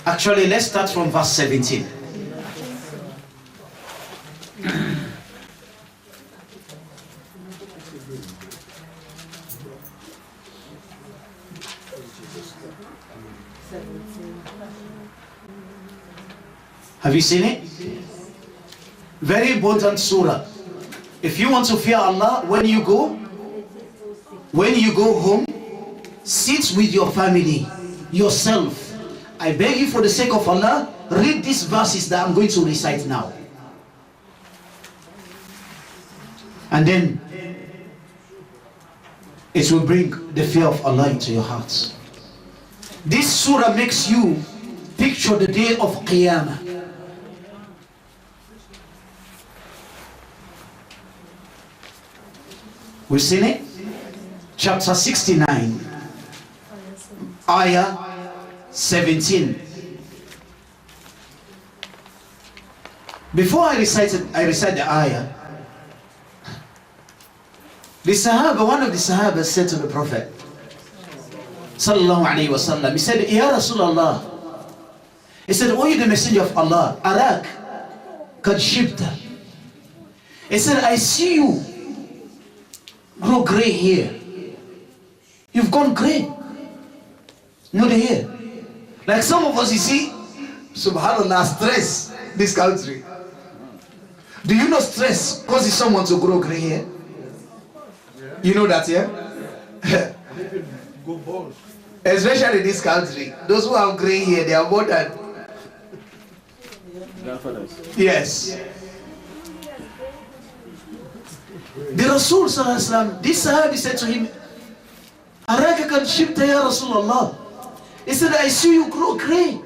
Actually, let's start from verse 17. Have you seen it? Very important surah. If you want to fear Allah, when you go home, sit with your family, yourself. I beg you, for the sake of Allah, read these verses that I'm going to recite now. And then it will bring the fear of Allah into your hearts. This surah makes you picture the day of Qiyamah. We've seen it? Chapter 69, ayah 17. Before I recite the ayah, one of the Sahaba said to the Prophet sallallahu alaihi wasallam, he said, Ya Rasulullah, he said, oh, you the messenger of Allah, arak kad shibta. He said, I see you grow gray here. You've gone gray. No, the hair. Like some of us, you see, subhanallah, stress this country. Do you know stress causes someone to grow gray hair? You know that, yeah? Go bald. Especially in this country, those who have gray hair, they are more than grandfathers. Yes. The Rasul Sallallahu Alaihi Wasallam, this Sahabi said to him, Araka kan shibta ya Rasulullah. He said, I see you grow gray.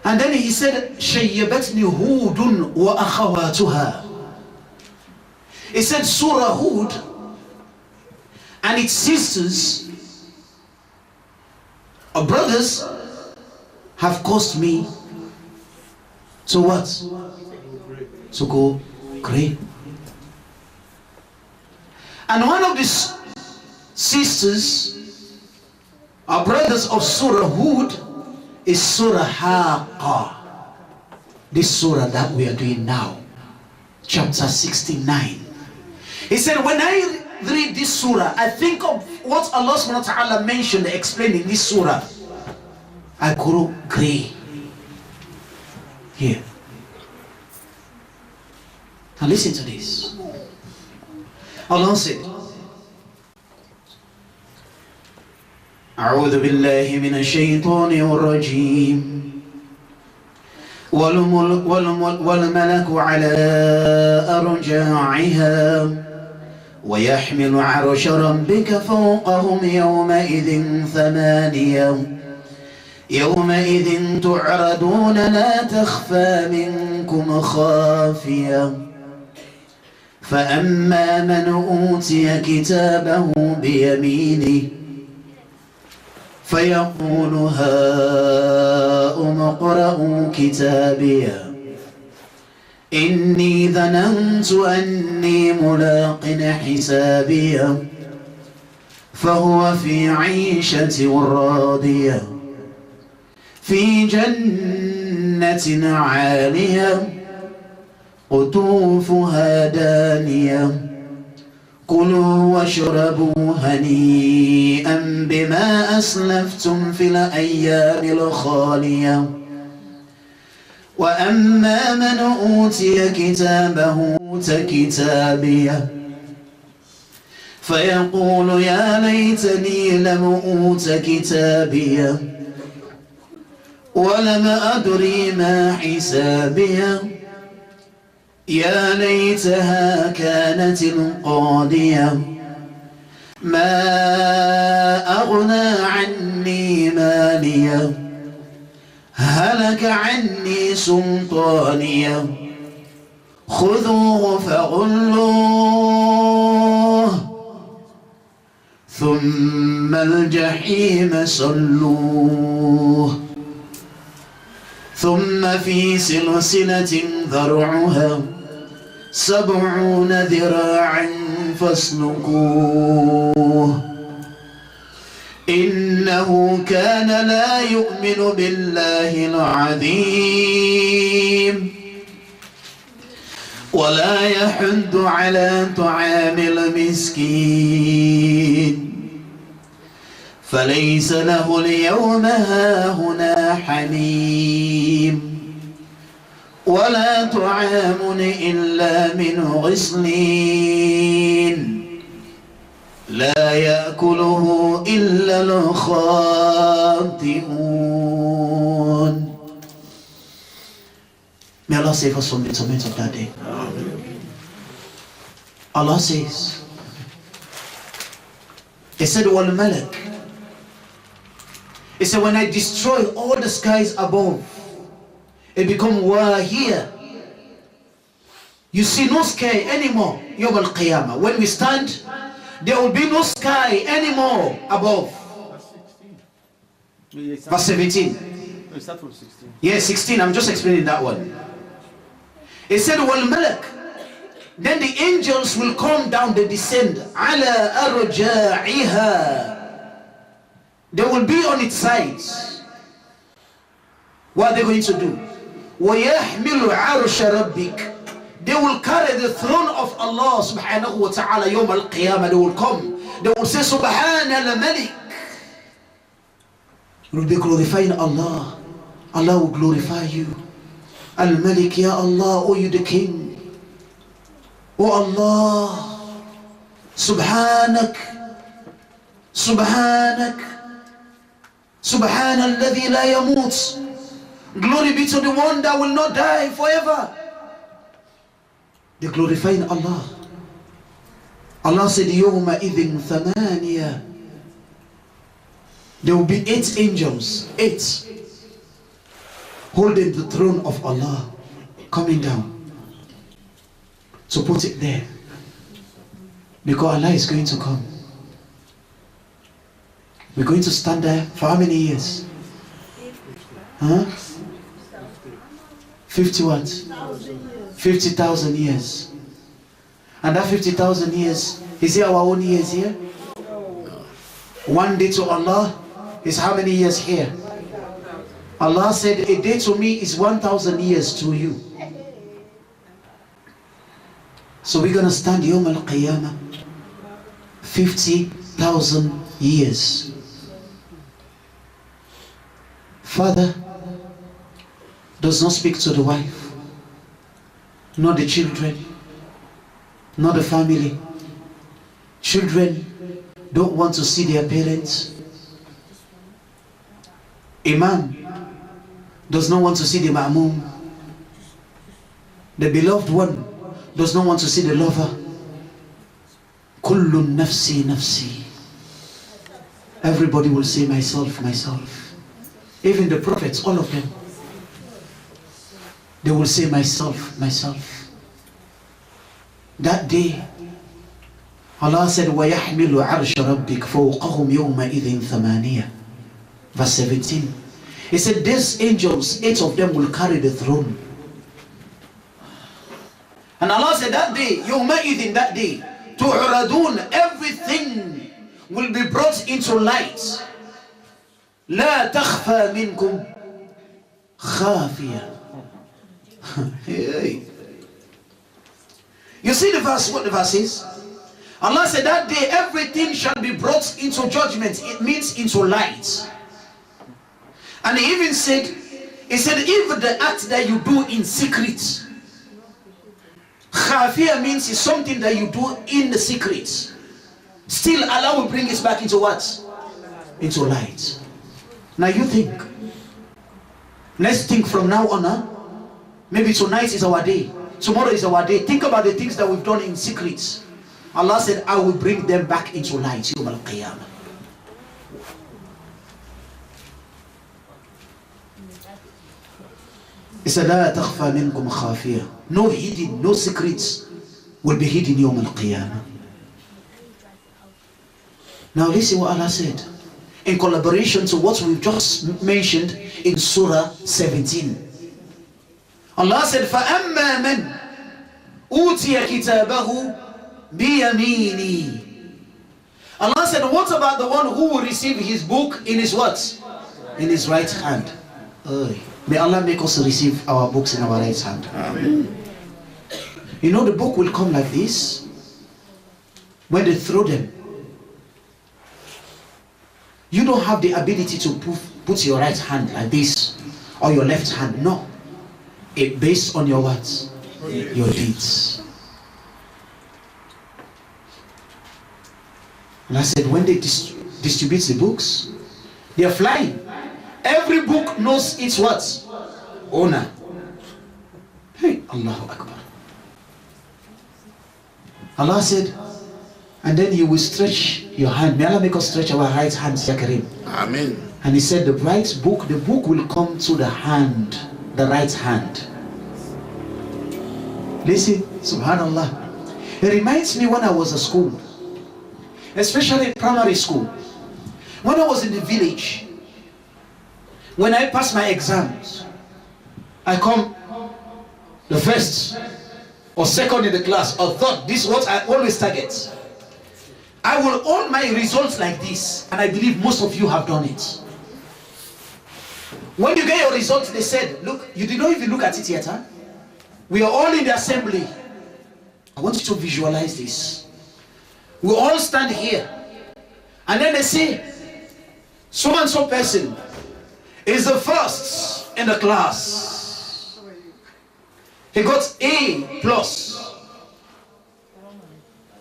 And then he said, Shayyabatni Hudun wa akhawatuha. He said, Surah Hud and its sisters or brothers have caused me to what? To go gray. And one of these sisters or brothers of Surah Hud is Surah Haqqa. This surah that we are doing now, chapter 69. He said, when I read this surah, I think of what Allah subhanahu wa ta'ala mentioned, explained in this surah. I grow gray. Here. Now listen to this. Allah said, أعوذ بالله من الشيطان الرجيم والملك على أرجاعها ويحمل عرش ربك فوقهم يومئذ ثمانية يومئذ تعرضون لا تخفى منكم خافية فأما من أوتي كتابه بيمينه فيقول هاؤم اقرءوا كتابيه إني ظننت أني ملاق حسابيه فهو في عيشة راضية في جنة عالية قطوفها دانية كلوا واشربوا هنيئا بما أسلفتم في الأيام الخالية وأما من أوتي كتابه كتابيه فيقول يا ليتني لم أوت كتابيه ولم أدري ما حسابيه يا ليتها كانت القاضية ما أغنى عني ماليه هلك عني سلطانيه خذوه فغلوه ثم الجحيم صلوه ثم في سلسلة ذرعها 70 ذراعا فاسلكوه إنه كان لا يؤمن بالله العظيم ولا يحض على طعام المسكين فليس له اليوم هاهنا حميم ولا طعام إلا من غسلين لا يأكله إلا الخاطئون. May Allah save us from the torment of that day. Allah says, He said, Wal Malak. He said, when I destroy all the skies above, it become wahiyah. You see no sky anymore. Yawm al-Qiyamah. When we stand, there will be no sky anymore above. Verse 17. We start from 16. Yeah, 16. I'm just explaining that one. He said, Wal Malak. Then the angels will come down, they descend. Ala arja'iha. They will be on its sides. What are they going to do? وَيَحْمِلُ عَرْشَ رَبِّكَ. They will carry the throne of Allah subhanahu wa ta'ala يوم القيامة. They will come. They will say, Subhan al-Malik. They will be glorifying Allah. Allah will glorify you. Al-Malik, Ya Allah, O you the King. O Allah, Subhanak, Subhanak, Subhana alladhi la yamut. Glory be to the one that will not die forever. They glorifying Allah. Allah said, Yawma idhin thamaniya. There will be 8 angels, 8, holding the throne of Allah, coming down. So put it there, because Allah is going to come. We're going to stand there for how many years? Huh? 50 what? 50,000 years. And that 50,000 years, is it our own years here? One day to Allah is how many years here? Allah said, a day to me is 1,000 years to you. So we're going to stand Yawm al-Qiyamah 50,000 years. Father does not speak to the wife, not the children, not the family. Children don't want to see their parents. Imam does not want to see the Ma'mum. The beloved one does not want to see the lover. Kullun nafsi nafsi. Everybody will say myself, myself. Even the prophets, all of them, they will say myself, myself. That day, Allah said, وَيَحْمِلُ عَرْشَ رَبِّكَ فَوْقَهُمْ يَوْمَئِذٍ ثَمَانِيَةٍ. Verse 17. He said, these angels, 8 of them will carry the throne. And Allah said, that day, يَوْمَئِذٍ, that day, تُعْرَضُونَ, everything will be brought into light. لَا تَخْفَى مِنْكُمْ خَافِيَةً. You see the verse, what the verse is? Allah said that day everything shall be brought into judgment. It means into light. And he even said, he said, even the act that you do in secret, khafiyah means it's something that you do in the secret. Still Allah will bring it back into what? Into light. Now you think. Let's think from now on. Huh? Maybe tonight is our day. Tomorrow is our day. Think about the things that we've done in secret. Allah said, I will bring them back into light. Yawm al-Qiyamah. He said, لا تخفى منكم خافية. No hidden, no secrets will be hidden Yawm al-Qiyamah. Now listen what Allah said. In collaboration to what we've just mentioned in Surah 17. Allah said, فَأَمَّا مَنْ أُوتِيَ كِتَابَهُ بِيَمِينِي. Allah said, what about the one who will receive his book in his what? In his right hand. May Allah make us receive our books in our right hand. Amen. You know the book will come like this. When they throw them, you don't have the ability to put your right hand like this or your left hand. No. It based on your words, your deeds. And I said, when they distribute the books, they are flying. Every book knows its what? Owner. Hey, Allahu Akbar. Allah said, and then you will stretch your hand. May Allah make us stretch our right hand, Ya Kareem. Amen. And he said, the book will come to the hand, the right hand. Listen, subhanallah. It reminds me when I was at school, especially primary school. When I was in the village, when I passed my exams, I come the first or second in the class or third. This is what I always target. I will own my results like this, and I believe most of you have done it. When you get your results, they said, look, you did not even look at it yet, huh? We are all in the assembly. I want you to visualize this. We all stand here, and then they say, so and so person is the first in the class. He got A+.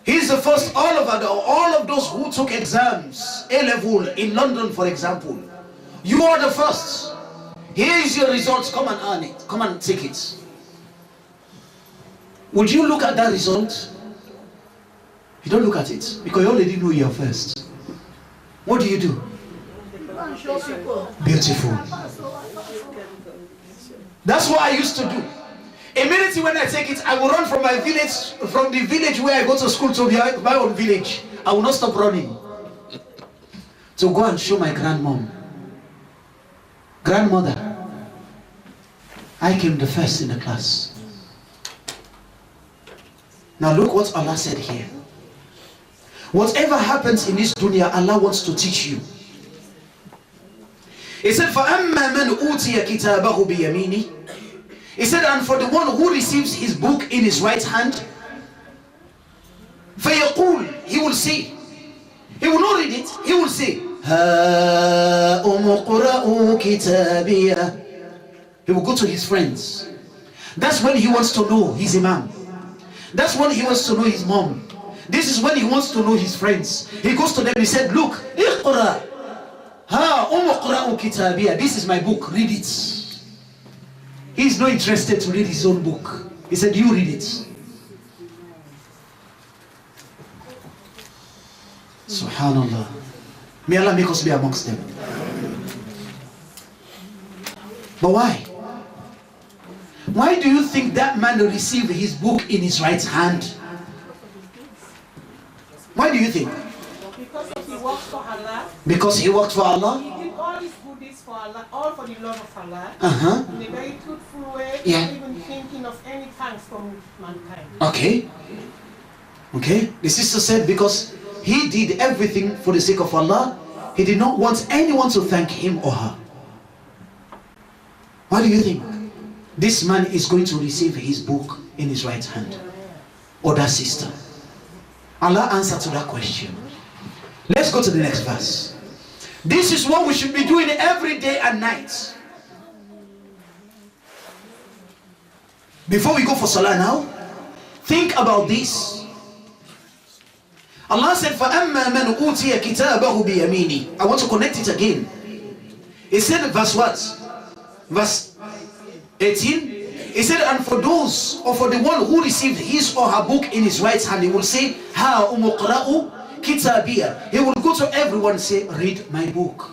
He's the first, all of those who took exams, A-level in London, for example. You are the first. Here is your results. Come and earn it. Come and take it. Would you look at that result? You don't look at it because you already know you're first. What do you do? Beautiful. That's what I used to do. Immediately when I take it, I will run from my village, from the village where I go to school to my own village. I will not stop running to go and show my grandmother, I came the first in the class. Now look what Allah said here. Whatever happens in this dunya, Allah wants to teach you. He said, فَأَمَّا مَنْ أُوتِيَ كِتَابَهُ بِيَمِينِهِ. He said, and for the one who receives his book in his right hand, فَيَقُولُ, he will say, he will not read it, he will say, هَا أُمُقْرَأُ كِتَابِيَ. He will go to his friends. That's when he wants to know his imam. That's when he wants to know his mom. This is when he wants to know his friends. He goes to them, he said, look, اقرأ ها أمقرأ كتابية. This is my book, read it. He's not interested to read his own book. He said, you read it. Subhanallah. May Allah make us be amongst them. But why? Why do you think that man received his book in his right hand? Why do you think? Because he worked for Allah. Because he worked for Allah? He did all his goodies for Allah, all for the love of Allah. In a very truthful way, not even thinking of any thanks from mankind. Okay. Okay. The sister said because he did everything for the sake of Allah, he did not want anyone to thank him or her. Why do you think this man is going to receive his book in his right hand? Or that sister? Allah answered to that question. Let's go to the next verse. This is what we should be doing every day and night. Before we go for Salah now, think about this. Allah said, فَأَمَّا مَنْ أُوتِيَ كِتَابَهُ بِيَمِينِهِ. I want to connect it again. He said, verse what? Verse 18. He said, and for those, or for the one who received his or her book in his right hand, he will say, Ha umuqra'u kitabiya. He will go to everyone and say, read my book.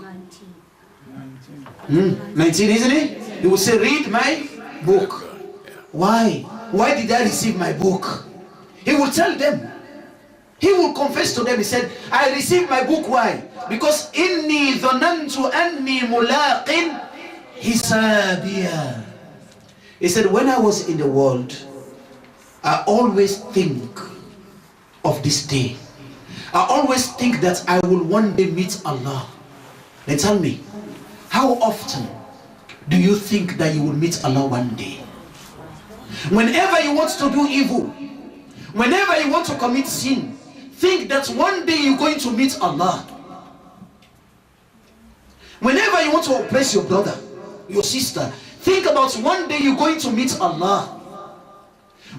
19, isn't it? He will say, read my book. Why? Why did I receive my book? He will tell them. He will confess to them. He said, I received my book. Why? Because inni dhanantu anni mulaqin hisabiya. He said, when I was in the world, I always think of this day. I always think that I will one day meet Allah. Then tell me, how often do you think that you will meet Allah one day? Whenever you want to do evil, whenever you want to commit sin, think that one day you're going to meet Allah. Whenever you want to oppress your brother, your sister, think about one day you're going to meet Allah.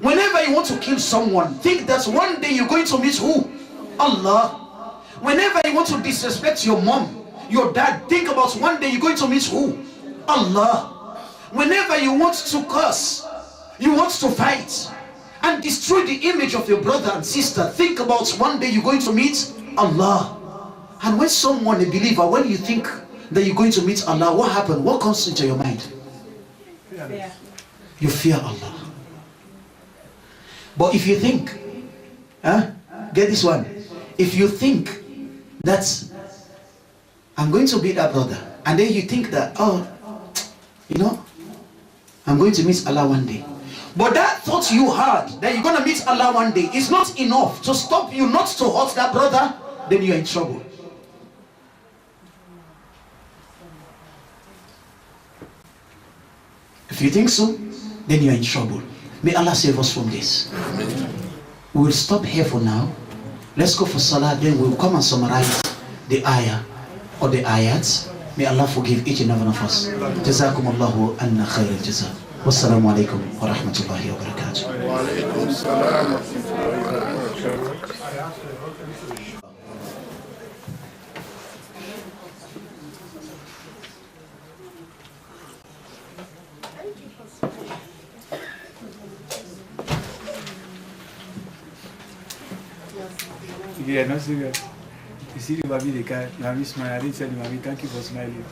Whenever you want to kill someone, think that one day you're going to meet who? Allah. Whenever you want to disrespect your mom, your dad, think about one day you're going to meet who? Allah. Whenever you want to curse, you want to fight and destroy the image of your brother and sister, think about one day you're going to meet Allah. And when someone, a believer, when you think that you're going to meet Allah, what happened? What comes into your mind? Fear. You fear Allah. But if you think, get this one, if you think that I'm going to meet that brother, and then you think that, oh, you know, I'm going to meet Allah one day. But that thought you had that you're going to meet Allah one day is not enough to stop you not to hurt that brother, then you're in trouble. If you think so, then you're in trouble. May Allah save us from this. We will stop here for now. Let's go for Salah, then we'll come and summarize the ayah or the ayats. May Allah forgive each and every one of us. Jazakumullahu anna khair al-jazaa. Wassalamu alaikum wa rahmatullahi wa barakatuh. Wa alaikum salam wa rahmatullahi wa barakatuh. Yeah, no serious. You see the baby, the guy, Mami smile. I didn't tell you, Mami, thank you for smiling.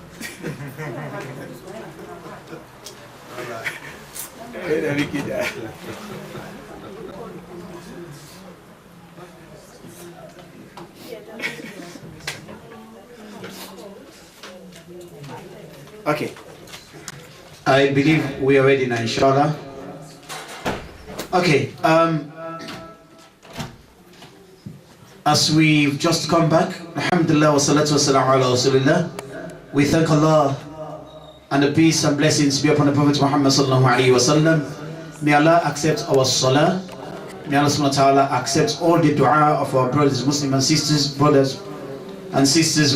Okay. I believe we are ready now, inshallah. Okay. As we've just come back, alhamdulillah wa salatu wa salam ala rasulillah, we thank Allah and the peace and blessings be upon the Prophet Muhammad sallallahu alayhi wa sallam. May Allah accept our salah. May Allah subhanahu wa ta'ala accept all the dua of our brothers Muslim and sisters,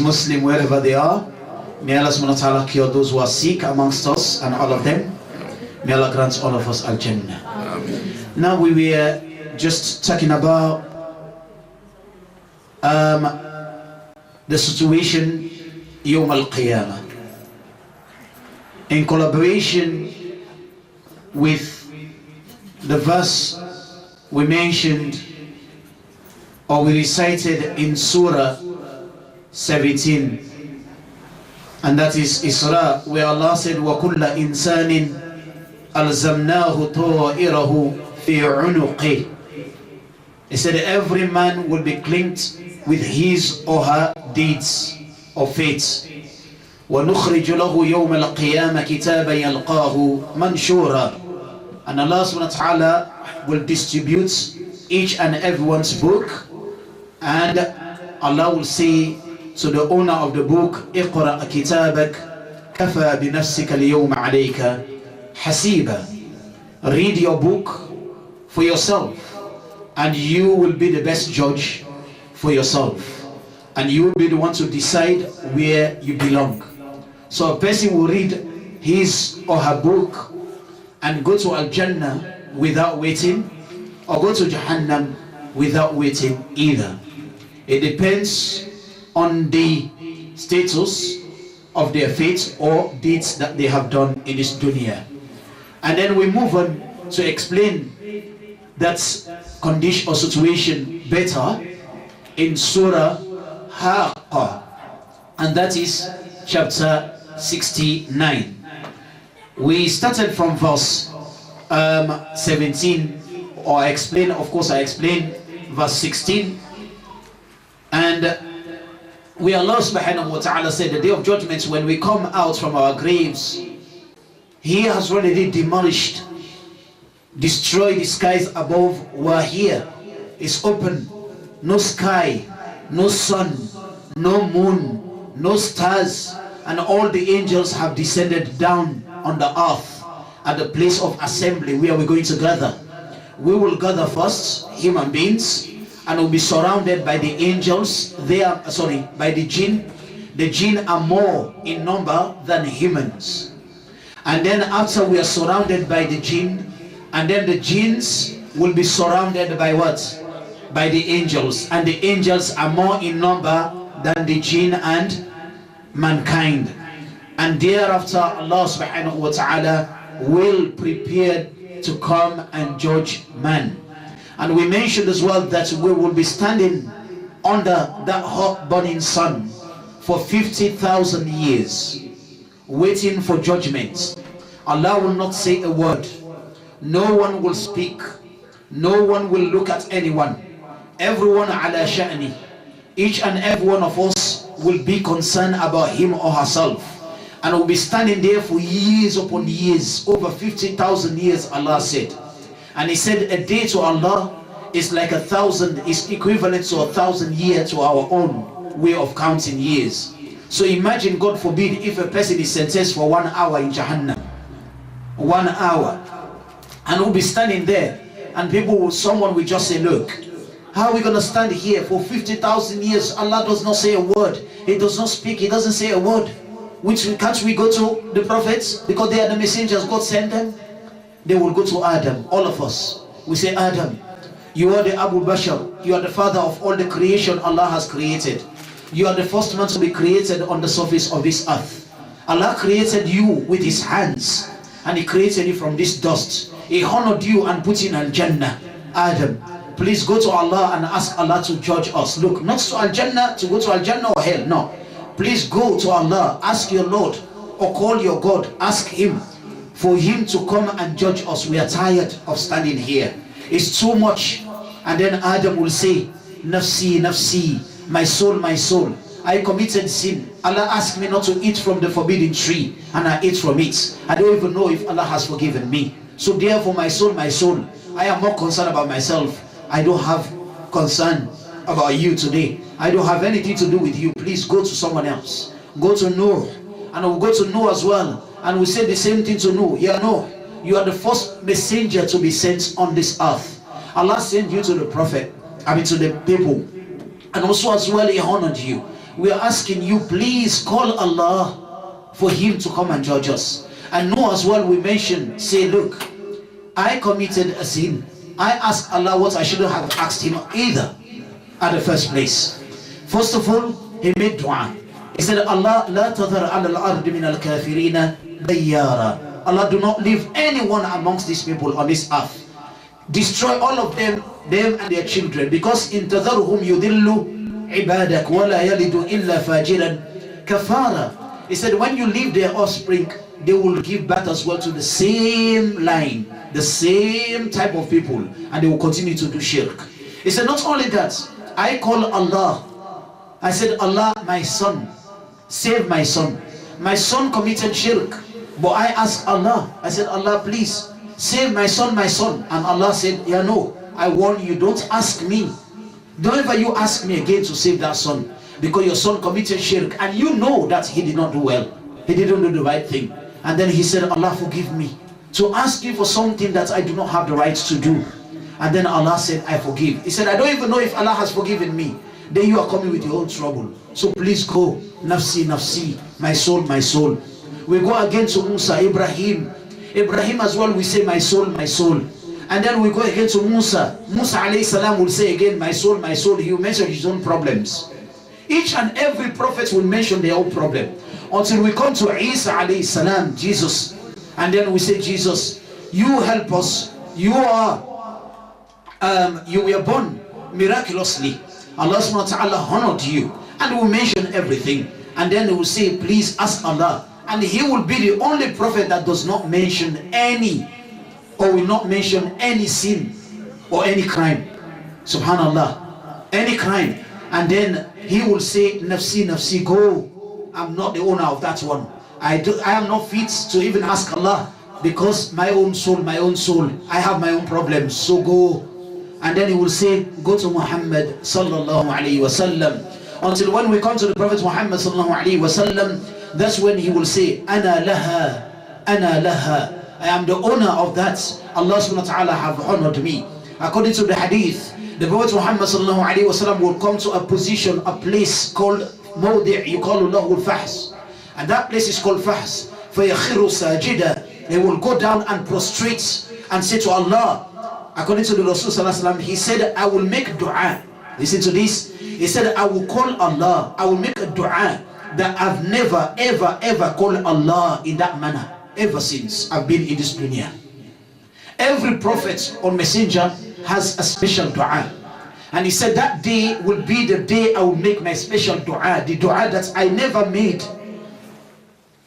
Muslim wherever they are. May Allah subhanahu wa ta'ala cure those who are sick amongst us and all of them. May Allah grant all of us al-Jannah. Now we were just talking about the situation Yawm al-Qiyamah in collaboration with the verse we mentioned or we recited in Surah 17, and that is Isra, where Allah said وَكُلَّ إِنسَانٍ أَلْزَمْنَاهُ طَائِرَهُ فِي عُنُقِهِ. He said every man will be linked with his or her deeds of faith. وَنُخْرِجُ لَهُ يَوْمَ الْقِيَامَةِ كِتَابًا يَلْقَاهُ مَنْشُورًا. And Allah subhanahu wa ta'ala will distribute each and everyone's book, and Allah will say to the owner of the book, اقرأ كتابك كفى بنفسك اليوم عليك حسيبا. Read your book for yourself, and you will be the best judge for yourself, and you will be the one to decide where you belong. So a person will read his or her book and go to Al-Jannah without waiting, or go to Jahannam without waiting either. It depends on the status of their faith or deeds that they have done in this dunya. And then we move on to explain that condition or situation better in Surah Haqqa, and that is chapter 69. We started from verse 17, or I explained verse 16, and we Allah subhanahu wa ta'ala said the day of judgment, when we come out from our graves, He has already demolished, destroyed the skies above were here. It's open, no sky, no sun, no moon, no stars, and all the angels have descended down on the earth at the place of assembly where we're going to gather. We will gather first, human beings, and will be surrounded by the angels. By the jinn. The jinn are more in number than humans. And then after we are surrounded by the jinn, and then the jinns will be surrounded by what? By the angels. And the angels are more in number than the jinn and mankind. And thereafter Allah subhanahu wa ta'ala will prepare to come and judge man. And we mentioned as well that we will be standing under that hot burning sun for 50,000 years, waiting for judgment. Allah will not say a word. No one will speak. No one will look at anyone. Everyone ala sha'ni. Each and every one of us will be concerned about him or herself, and will be standing there for years upon years, over 50,000 years, Allah said. And He said a day to Allah is like 1,000, is equivalent to 1,000 years to our own way of counting years. So imagine, God forbid, if a person is sentenced for 1 hour in Jahannam, 1 hour, and will be standing there, and someone will just say, look, how are we going to stand here for 50,000 years? Allah does not say a word. He does not speak. He doesn't say a word. Can't we go to the prophets? Because they are the messengers. God sent them. they will go to Adam, all of us. We say, Adam, you are the Abu Bashar, you are the father of all the creation Allah has created. You are the first man to be created on the surface of this earth. Allah created you with his hands, and he created you from this dust. He honored you and put you in Al-Jannah. Adam, please go to Allah and ask Allah to judge us. Look, not to Al-Jannah, to go to Al-Jannah or hell, no. Please go to Allah, ask your Lord, or call your God, ask him for him to come and judge us. We are tired of standing here. It's too much. And then Adam will say, Nafsi, Nafsi, my soul, my soul. I committed sin. Allah asked me not to eat from the forbidden tree, and I ate from it. I don't even know if Allah has forgiven me. So therefore, my soul, I am more concerned about myself. I don't have concern about you today. I don't have anything to do with you. Please go to someone else. Go to Noah. And we'll go to Noah as well. And we'll say the same thing to Noah. Yeah, Noah, you are the first messenger to be sent on this earth. Allah sent you to the prophet, to the people. And also as well, he honored you. We are asking you, please call Allah for him to come and judge us. And Noah as well, we mentioned, say, look, I committed a sin. I asked Allah what I shouldn't have asked him either at the first place. First of all, he made dua. He said, Allah, la tadhar ala al-ardi min al-kafirina dayyara. Allah, do not leave anyone amongst these people on this earth. Destroy all of them and their children, because in tadharhum yudillu ibadak wa la yalidu illa fajiran kafara. He said, when you leave their offspring, they will give birth as well to the same line, the same type of people, and they will continue to do shirk. He said, not only that, I call Allah. I said, Allah, my son, save my son. My son committed shirk, but I asked Allah. I said, Allah, please save my son, my son. And Allah said, yeah, no, I warn you, don't ask me. Don't ever you ask me again to save that son, because your son committed shirk and you know that he did not do well. He didn't do the right thing. And then he said, Allah, forgive me to ask you for something that I do not have the right to do. And then Allah said, I forgive. He said, I don't even know if Allah has forgiven me. Then you are coming with your own trouble. So please go. Nafsi, nafsi, my soul, my soul. We go again to Musa, Ibrahim. Ibrahim as well, we say, my soul, my soul. And then we go again to Musa. Musa alayhi salam will say again, my soul, my soul. He will mention his own problems. Each and every prophet will mention their own problem. Until we come to Isa alayhi salam, Jesus. And then we say, Jesus, you help us. You were born miraculously. Allah subhanahu wa ta'ala honored you. And we will mention everything. And then we will say, please ask Allah. And he will be the only prophet that does not mention any, or will not mention any sin or any crime. Subhanallah. Any crime. And then he will say, nafsi, nafsi, go. I'm not the owner of that one. I am not fit to even ask Allah, because my own soul, I have my own problems, so go. And then he will say, go to Muhammad sallallahu alayhi wasallam. Until when we come to the Prophet Muhammad sallallahu alayhi wasallam, that's when he will say, ana laha, ana laha. I am the owner of that. Allah subhanahu wa ta'ala have honored me. According to the hadith, the Prophet Muhammad sallallahu alayhi wasallam will come to a position, a place called mawdi' yuqalu lahu al-fahs. And that place is called fahs. فَيَخِرُ سَاجِدًا. They will go down and prostrate and say to Allah. According to the Rasul sallallahu alayhi wa sallam, he said, I will make dua. Listen to this. He said, I will call Allah. I will make a dua that I've never, ever called Allah in that manner ever since I've been in this dunya. Every prophet or messenger has a special dua. And he said that day will be the day I will make my special dua. The dua that I never made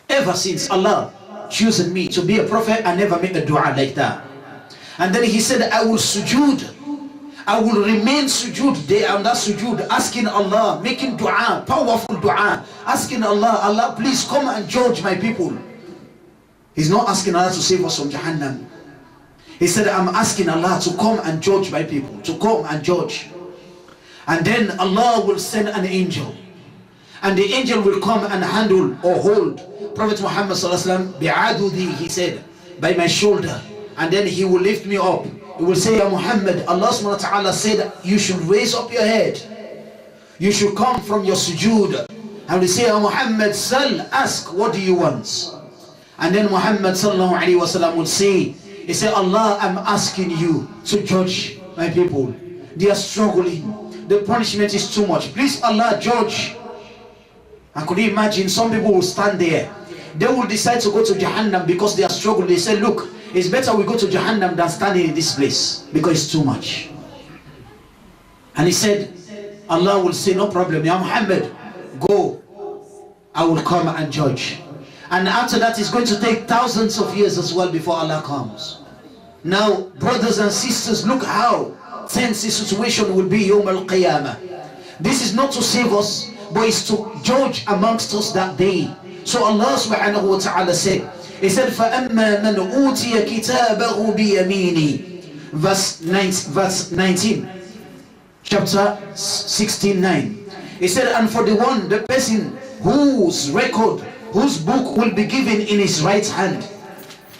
ever since Allah chosen me to be a prophet. I never made a dua like that. And then he said, I will sujood. I will remain sujood day and that sujood, asking Allah, making dua, powerful dua, asking Allah, Allah, please come and judge my people. He's not asking Allah to save us from Jahannam. He said, I'm asking Allah to come and judge my people, to come and judge. And then Allah will send an angel. And the angel will come and handle or hold Prophet Muhammad sallallahu alaihi wasallam bi'adudi, he said, by my shoulder. And then he will lift me up. He will say, Ya Muhammad, Allah subhanahu wa ta'ala said, you should raise up your head. You should come from your sujood. And we say, Ya Muhammad, sal, ask, what do you want? And then Muhammad sallallahu alayhi wa sallam will say, He said, Allah, I'm asking you to judge my people. They are struggling. The punishment is too much. Please, Allah, judge. And could you imagine, some people will stand there. They will decide to go to Jahannam because they are struggling. They say, look, it's better we go to Jahannam than standing in this place because it's too much. And he said, Allah will say, no problem, Ya Muhammad, go. I will come and judge. And after that, it's going to take thousands of years as well before Allah comes. Now, brothers and sisters, look how tense the situation will be Yawm al-Qiyamah. This is not to save us, but it's to judge amongst us that day. So Allah subhanahu wa ta'ala said, He said, فَأَمَّا مَنْ أُوتِيَ كِتَابَهُ بِيَمِينِهِ Verse 19. Chapter 16:9. He said, and for the one, the person whose record, whose book will be given in his right hand,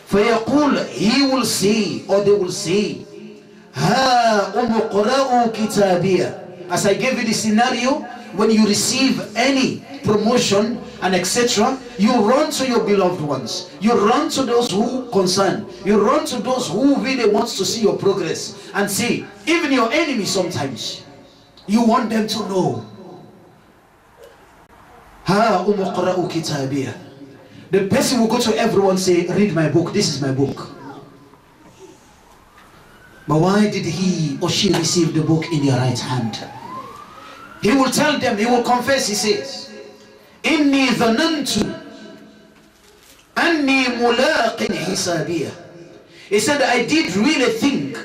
فَيَقُولُ, he will say, or they will say, هَا أُمُقْرَأُ كِتَابِيَ. As I gave you the scenario, when you receive any promotion and etc., you run to your beloved ones, you run to those who concern, you run to those who really wants to see your progress and see. Even your enemy sometimes, you want them to know. Ha umuqra'u kitabiyya. The person will go to everyone say, read my book, this is my book. But why did he or she receive the book in their right hand? He will tell them, he will confess, he says, Inni dhanantu anni mulaqin hisabiyya. He said, I did really think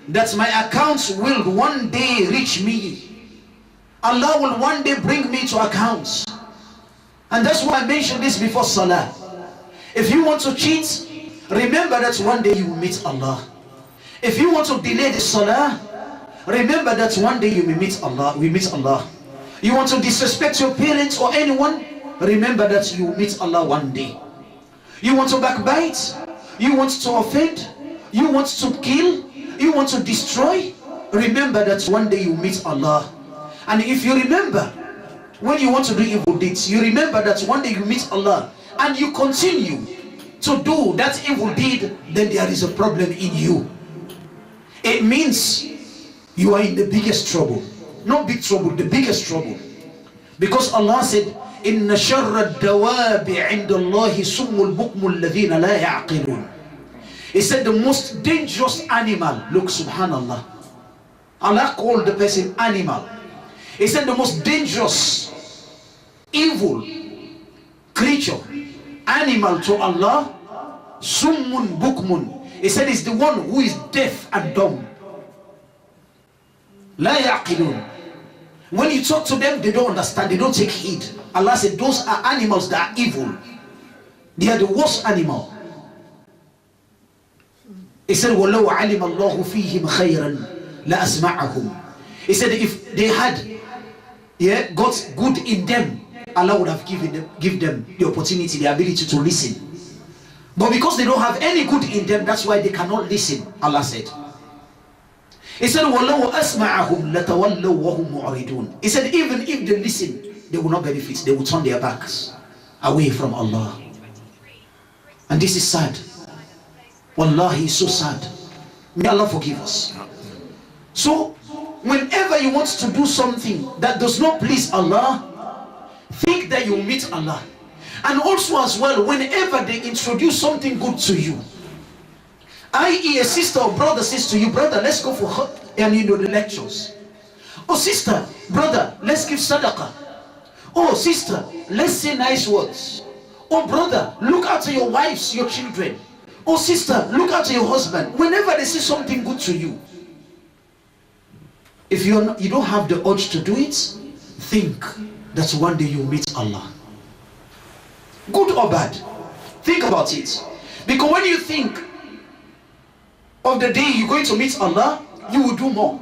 that my accounts will one day reach me. Allah will one day bring me to accounts. And that's why I mentioned this before Salah. If you want to cheat, remember that one day you will meet Allah. If you want to delay the Salah, remember that one day you will meet Allah. We meet Allah. You want to disrespect your parents or anyone, remember that you will meet Allah one day. You want to backbite, you want to offend, you want to kill, you want to destroy, remember that one day you will meet Allah. And if you remember, when you want to do evil deeds, you remember that one day you meet Allah, and you continue to do that evil deed, then there is a problem in you. It means you are in the biggest trouble. Not big trouble, the biggest trouble. Because Allah said, إِنَّ شَرَّ الدَّوَابِ عِنْدَ اللَّهِ سُمُّ الْبُكْمُ الَّذِينَ لَا يَعْقِلُونَ. He said the most dangerous animal, look, subhanallah, Allah called the person animal. He said the most dangerous, evil creature, animal to Allah, summun bukmun. He said it's the one who is deaf and dumb. La yaqilun. When you talk to them, they don't understand, they don't take heed. Allah said those are animals that are evil. They are the worst animal. He said, وَلَوْ عَلِمَ اللَّهُ فِيهِمْ خَيْرًا لَأَسْمَعَهُم. He said if they had God's good in them, Allah would have give them the opportunity, the ability to listen. But because they don't have any good in them, that's why they cannot listen, Allah said. He said, وَلَوْ أَسْمَعَهُمْ لَتَوَلَّوْا وَهُمْ مُعْرِضُونَ. He said, even if they listen, they will not benefit. They will turn their backs away from Allah. And this is sad. Wallahi, so sad. May Allah forgive us. So, whenever you want to do something that does not please Allah, think that you will meet Allah. And also as well, whenever they introduce something good to you, i.e. a sister or brother says to you, brother, let's go for the lectures. Oh sister, brother, let's give sadaqah. Oh sister, let's say nice words. Oh brother, look after your wives, your children. Oh sister, look after your husband. Whenever they say something good to you, if you don't have the urge to do it, think that one day you meet Allah. Good or bad, think about it. Because when you think of the day you're going to meet Allah, you will do more.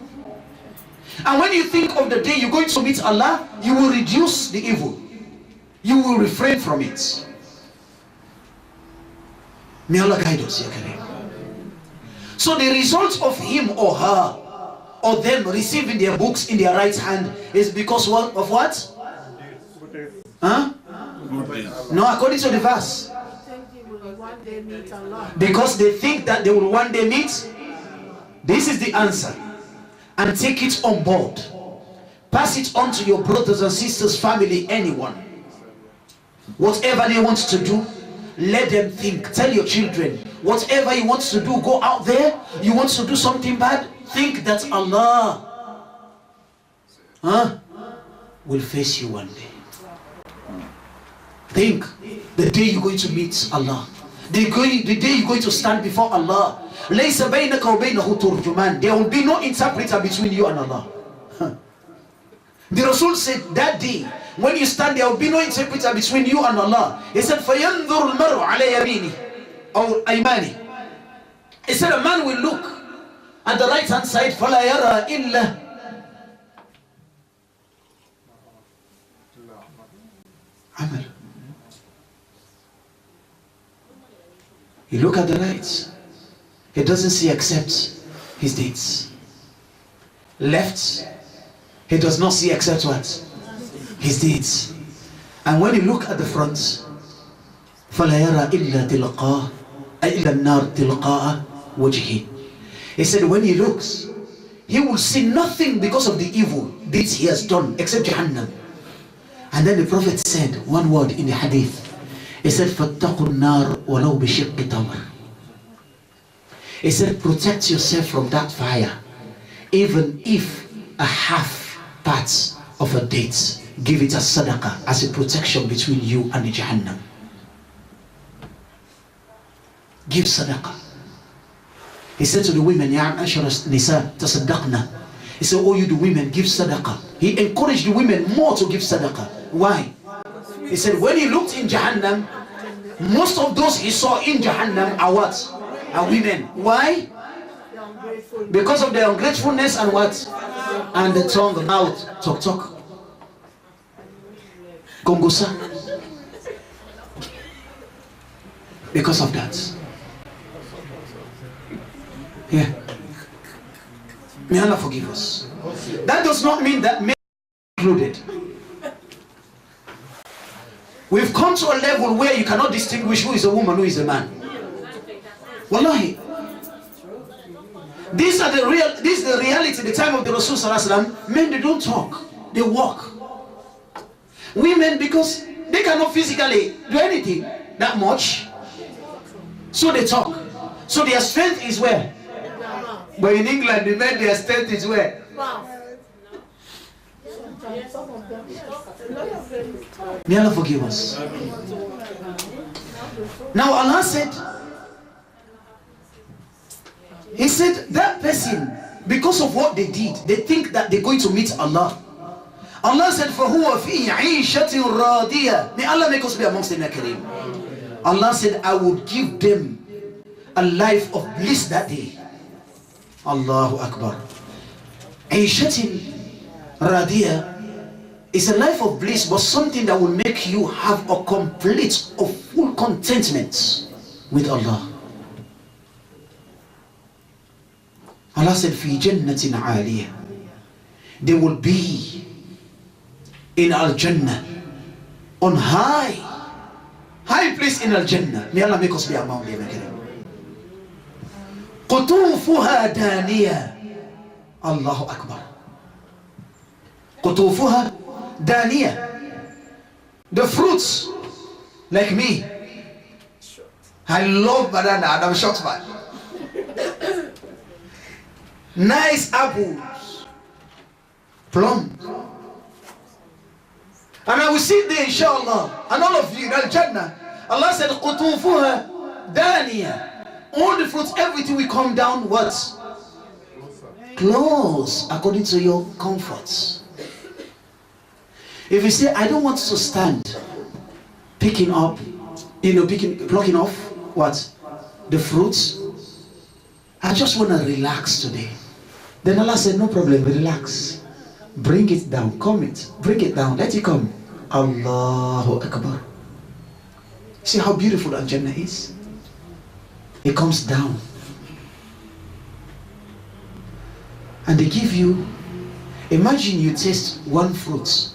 And when you think of the day you're going to meet Allah, you will reduce the evil. You will refrain from it. May Allah guide us, Ya Kareem. So the result of him or her or them receiving their books in their right hand is because of what? Huh? No, according to the verse. will one day meet Allah. Because they think that they will one day meet. This is the answer. And take it on board. Pass it on to your brothers and sisters, family, anyone. Whatever they want to do, let them think. Tell your children, whatever you want to do, go out there. You want to do something bad, think that Allah will face you one day. Think the day you're going to meet Allah. The day you're going to stand before Allah. There will be no interpreter between you and Allah. The Rasul said that day, when you stand, there will be no interpreter between you and Allah. He said, فَيَنْظُرُ الْمَرْءُ عَلَى يَمِينِهِ أو أيمانه. He said, a man will look at the right hand side, فَلَا يَرَى إِلَّا. Amal. You look at the right, he doesn't see except his deeds. Left, he does not see except what? His deeds. And when you look at the front, فَلَا يَرَى إِلَّا تِلْقَاءَ إِلَّا النَّارِ تِلْقَاءَ وَجْهِ. He said when he looks, he will see nothing because of the evil deeds he has done except Jahannam. And then the Prophet said one word in the hadith. He said, فَاتَّقُوا النَّارِ وَلَوْ بِشِقِّ تَمْرٍ. He said, protect yourself from that fire, even if a half part of a date. Give it as sadaqah, as a protection between you and the Jahannam. Give sadaqah. He said to the women, Ya Ashara Nisa, tasaddaqna. He said, oh, you the women, give sadaqah. He encouraged the women more to give sadaqah. Why? He said, when he looked in Jahannam, most of those he saw in Jahannam are what? Are women. Why? Because of their ungratefulness and what? And the tongue, mouth, talk. Kongosa. Because of that. Yeah. May Allah forgive us. That does not mean that men are included. We've come to a level where you cannot distinguish who is a woman, who is a man. Wallahi. This is the reality. The time of the Rasul Sallallahu Alaihi Wasallam, men, they don't talk, they walk. Women, because they cannot physically do anything that much, so they talk. So their strength is where? But in England, the men, their strength is where? May Allah forgive us. Now Allah said, He said that person, because of what they did, they think that they're going to meet Allah. Allah said, فَهُوَ فِي عِيشَةٍ رَادِيَةٍ. May Allah make us be amongst the Kareem. Allah said, I would give them a life of bliss that day. Allahu Akbar. عِيشَةٍ رَادِيَةٍ is a life of bliss, but something that will make you have a complete, a full contentment with Allah. Allah said, فِي جَنَّةٍ عَالِيَةٍ. They will be in Al-Jannah, on high place in Al-Jannah. May Allah make us be among them. قُطُوفُهَا دَانِيَةٌ. Allahu Akbar. قُطُوفُهَا دَانِيَةٌ. The fruits, like me, I love banana and I'm short man. Nice apples, plum. And I will sit there, inshallah, and all of you in Al-Jannah. Allah said, قُطُوفُهَا دَانِيَةٌ. All the fruits, everything will come down, what? Close, according to your comforts. If you say, I don't want to stand picking up, plucking off, what? The fruits. I just want to relax today. Then Allah said, no problem, relax. Bring it down, bring it down, let it come. Allahu Akbar. See how beautiful Al-Jannah is? It comes down. And they give you, imagine you taste one fruit.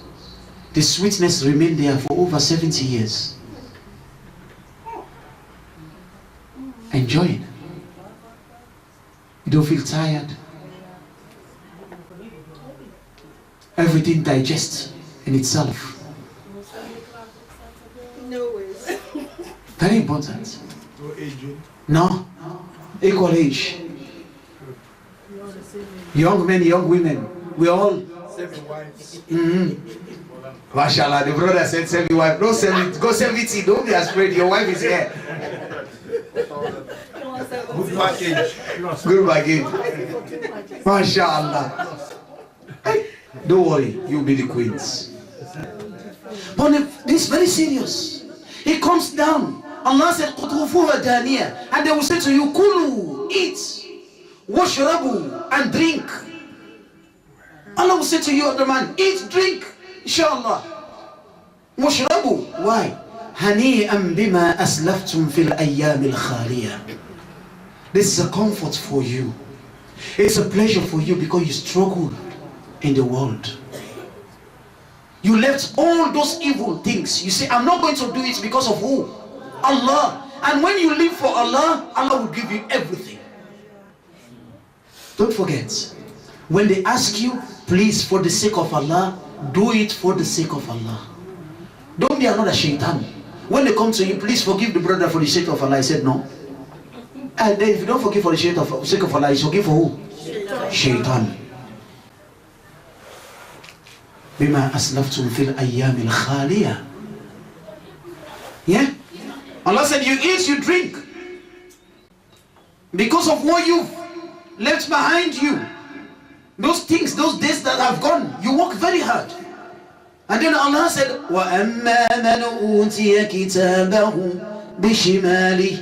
The sweetness remained there for over 70 years. enjoying. You don't feel tired. Everything digests in itself. No ways. Very important. No aging. No. Equal age. Young men, young women. We all. 7 wives. Mashallah, the brother said 7 wives. No 70, go 70. Don't be afraid. Your wife is here. Good package. Good baggage. Mashallah. Don't worry, you'll be the queens. But this is very serious. It comes down. Allah said, and they will say to you, Kulu, eat, washrabu, and drink. Allah will say to you, other man, eat, drink, inshallah. Washrabu. Why? Hani'an bima aslaftum fil ayyam al-khaliya. This is a comfort for you. It's a pleasure for you because you struggled in the world. You left all those evil things. You say, I'm not going to do it because of who? Allah. And when you live for Allah, Allah will give you everything. Don't forget, when they ask you, please, for the sake of Allah, do it for the sake of Allah. Don't be another shaitan. When they come to you, please forgive the brother for the sake of Allah. I said no. And then if you don't forgive for the sake of Allah, you forgive for who? Shaitan. Bima aslaftum fil ayyam al-khaliya. Yeah? Allah said, you eat, you drink. Because of what you've left behind you. Those things, those days that have gone, you work very hard. And then Allah said, وَأَمَّا مَنْ أُوتِيَ كِتَابَهُ بِشِمَالِهِ.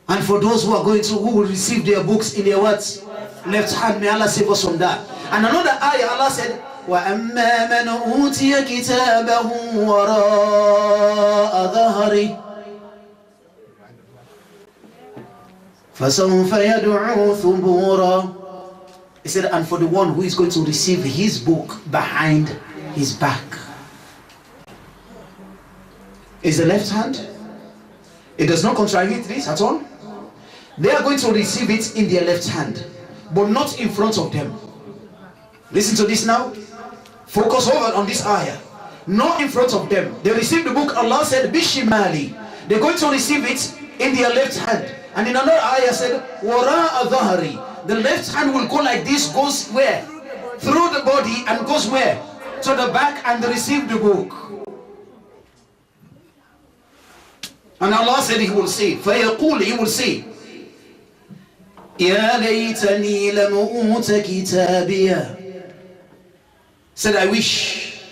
And for those who are going to, who will receive their books in their what? Left hand, may Allah save us from that. And another ayah, Allah said, وَأَمَّا مَنْ أُوتِيَ كِتَابَهُ وَرَاءَ ظَهْرِهِ فَسَوْفَ يَدْعُو ثُبُورًا. He said, and for the one who is going to receive his book behind his back. Is the left hand? It does not contradict this at all. They are going to receive it in their left hand, but not in front of them. Listen to this now. Focus over on this ayah. Not in front of them. They receive the book. Allah said, Bishimali. They're going to receive it in their left hand. And in another ayah said, Wara'a dhahri. The left hand will go like this, goes where? Through the body and goes where? To the back, and they receive the book. And Allah said he will say, فَيَقُولُ, he will say, يَا لَيْتَنِي لَمْ أُوتَ كِتَابِيَا. Said, I wish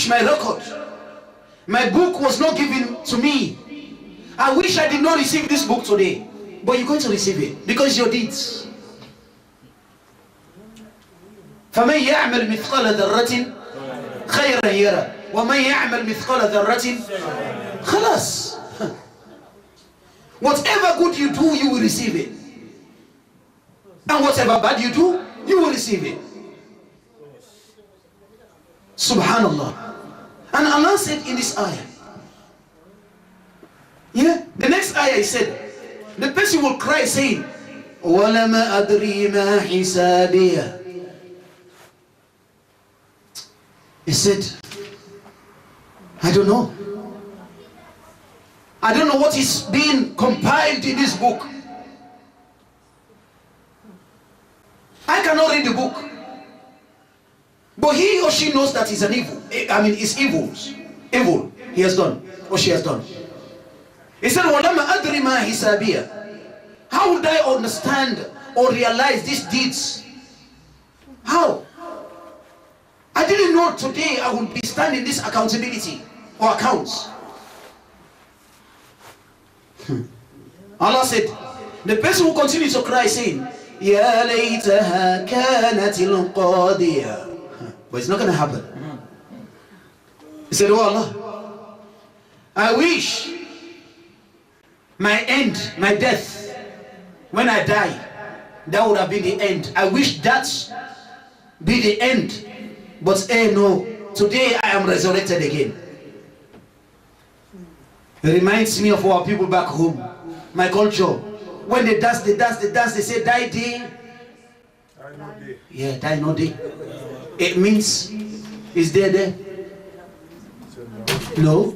my record, my book was not given to me. I wish I did not receive this book today. But you're going to receive it because your deeds. فَمَنْ يَعْمَلْ مِثْقَالَ ذَرَّةٍ خَيْرًا يَرَى وَمَنْ يَعْمَلْ مِثْقَالَ ذَرَّةٍ خَلَص. Whatever good you do, you will receive it. And whatever bad you do, you will receive it. Subhanallah. And Allah said in this ayah, yeah, the next ayah he said, the person will cry saying, وَلَمَا أَدْرِي مَا حِسَابِيَ. He said, I don't know. I don't know what is being compiled in this book. I cannot read the book. But he or she knows that it's an evil. I mean, it's evils. Evil he has done, or she has done. He said, وَلَمَا أَدْرِ مَا حِسَابِيَ. How would I understand or realize these deeds? How? I didn't know today I would be standing this accountability or accounts. Allah said, the person will continue to cry saying, يَا لَيْتَهَا كَانَتِ الْقَاضِيَةِ. But it's not going to happen. He said, oh Allah, I wish my end, my death, when I die, that would have been the end. I wish that be the end. But no, today I am resurrected again. It reminds me of our people back home, my culture. When they dance, they say, die day. Yeah, die no day. It means, is there? No.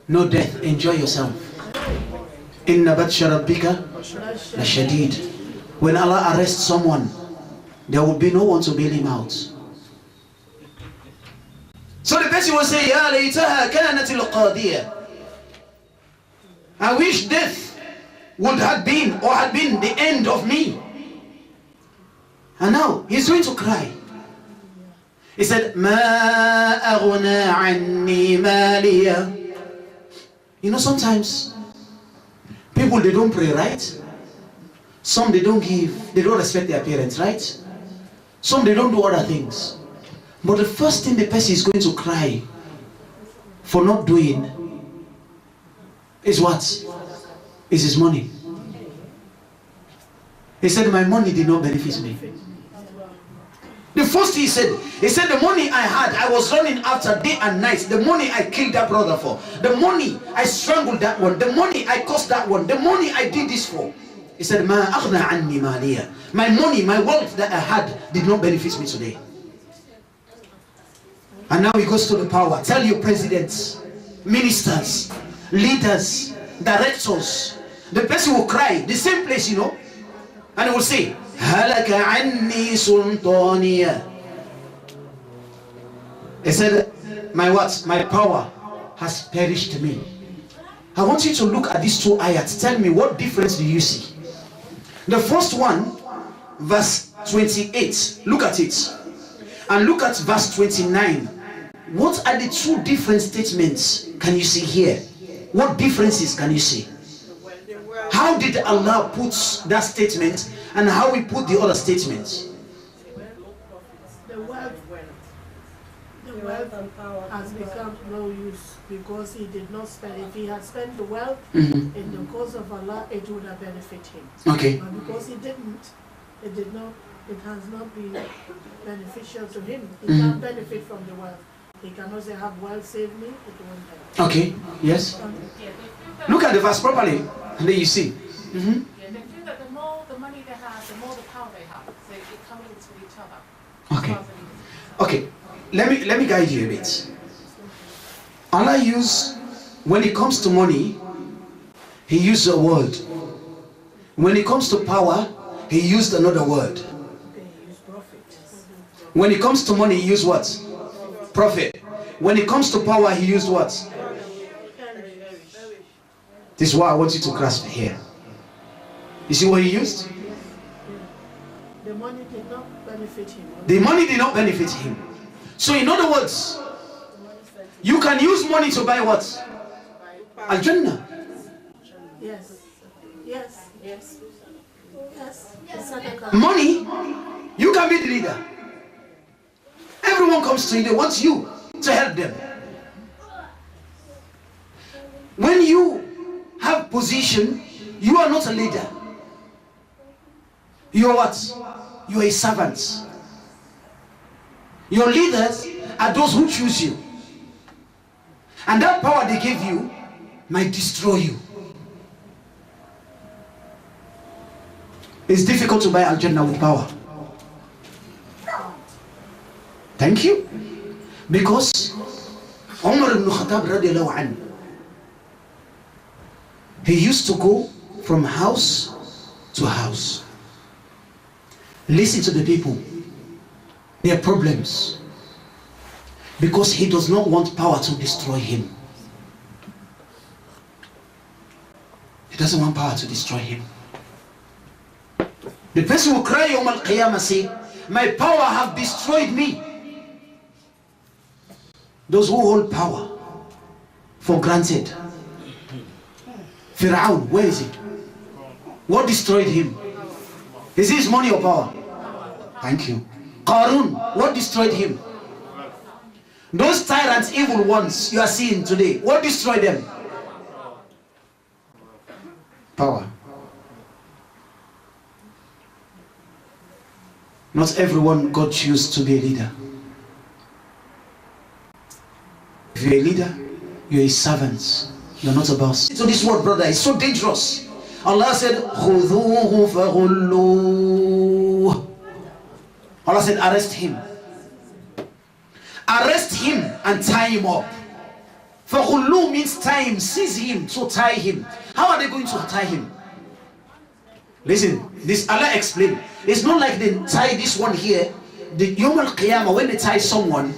No death. Enjoy yourself. Inna batsha rabbika la shadid. When Allah arrests someone, there will be no one to bail him out. So the person will say, Ya laytaha kanat al-qadiyah. I wish death would have been or had been the end of me. And now he's going to cry. He said, Ma aghna anni maliya. You know, sometimes people, they don't pray, right? Some they don't give, they don't respect their parents, right? Some they don't do other things. But the first thing the person is going to cry for not doing is what? Is his money. He said, my money did not benefit me. The first thing he said, the money I had, I was running after day and night. The money I killed that brother for. The money I strangled that one. The money I cursed that one. The money I did this for. He said, Ma aghna anni maliya. My money, my wealth that I had did not benefit me today. And now he goes to the power. Tell your presidents, ministers, leaders, directors. The person will cry, the same place, you know. And he will say, Halaka anni sultaniya. He said, my what? My power has perished me. I want you to look at these two ayats. Tell me, what difference do you see? The first one, verse 28. Look at it. And look at verse 29. What are the two different statements can you see here? What differences can you see? How did Allah put that statement and how we put the other statements? The wealth and power has become no use because he did not spend. If he had spent the wealth in the cause of Allah, it would have benefited him. Okay. But because he didn't, it has not been beneficial to him. He can't benefit from the wealth. He cannot say, have wealth save me. It won't help. Okay. Yes. Look at the verse properly, and then you see. Yeah, they feel that the more the money they have, the more the power they have. So they come into each other. Okay. Okay. Let me guide you a bit. Allah used, when it comes to money, He used a word. When it comes to power, He used another word. When it comes to money, He used what? Profit. When it comes to power, He used what? This is what I want you to grasp here. You see what He used? The money did not benefit him. The money did not benefit him. So in other words, you can use money to buy what? Al-Jannah. Yes. Yes. Yes. Yes. Money, you can be the leader. Everyone comes to you, they want you to help them. When you have position, you are not a leader. You are what? You are a servant. Your leaders are those who choose you. And that power they gave you might destroy you. It's difficult to buy Al-Jannah with power. Thank you. Because Umar ibn Khattab radiallahu anhu, he used to go from house to house. Listen to the people, their problems. Because he does not want power to destroy him. He doesn't want power to destroy him. The person will cry Yawm al-Qiyamah, say, my power have destroyed me. Those who hold power for granted. Fir'aun, where is he? What destroyed him? Is his money or power? Thank you. Qarun, what destroyed him? Those tyrants, evil ones you are seeing today, what destroyed them? Power. Not everyone God chooses to be a leader. If you're a leader, you're a servant. You're not about. So this word, brother, is so dangerous. Allah said, خُذُوهُ فَغُلُّوهُ. Allah said, arrest him. Arrest him and tie him up. فَغُلُّوهُ means tie him, seize him, so tie him. How are they going to tie him? Listen, this Allah explained. It's not like they tie this one here. The Yawm al-Qiyamah, when they tie someone,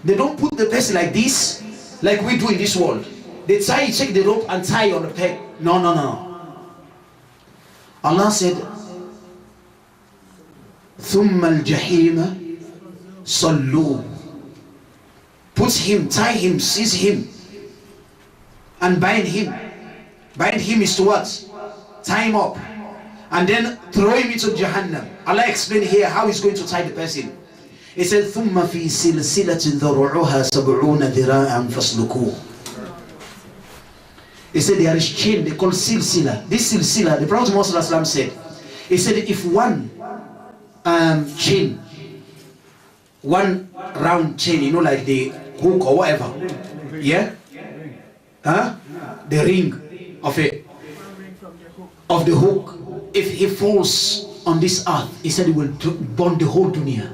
they don't put the person like this, like we do in this world. They tie, check the rope and tie on the peg. No, no, no. Allah said, ثُمَّ الْجَحِيمَ صَلُّوا. Put him, tie him, seize him, and bind him. Bind him is to what? Tie him up. And then throw him into Jahannam. Allah explained here how he's going to tie the person. He said, ثُمَّ فِي سِلْسِلَةٍ ذَرُعُهَا سَبْعُونَ ذِرَاعًا فَاسْلُكُوهُ. He said there is chain, they call silsila. This silsila, the Prophet Muhammad said, he said if one chain, one round chain, you know, like the hook or whatever, yeah? The ring of it, of the hook, if he falls on this earth, he said he will burn the whole dunya.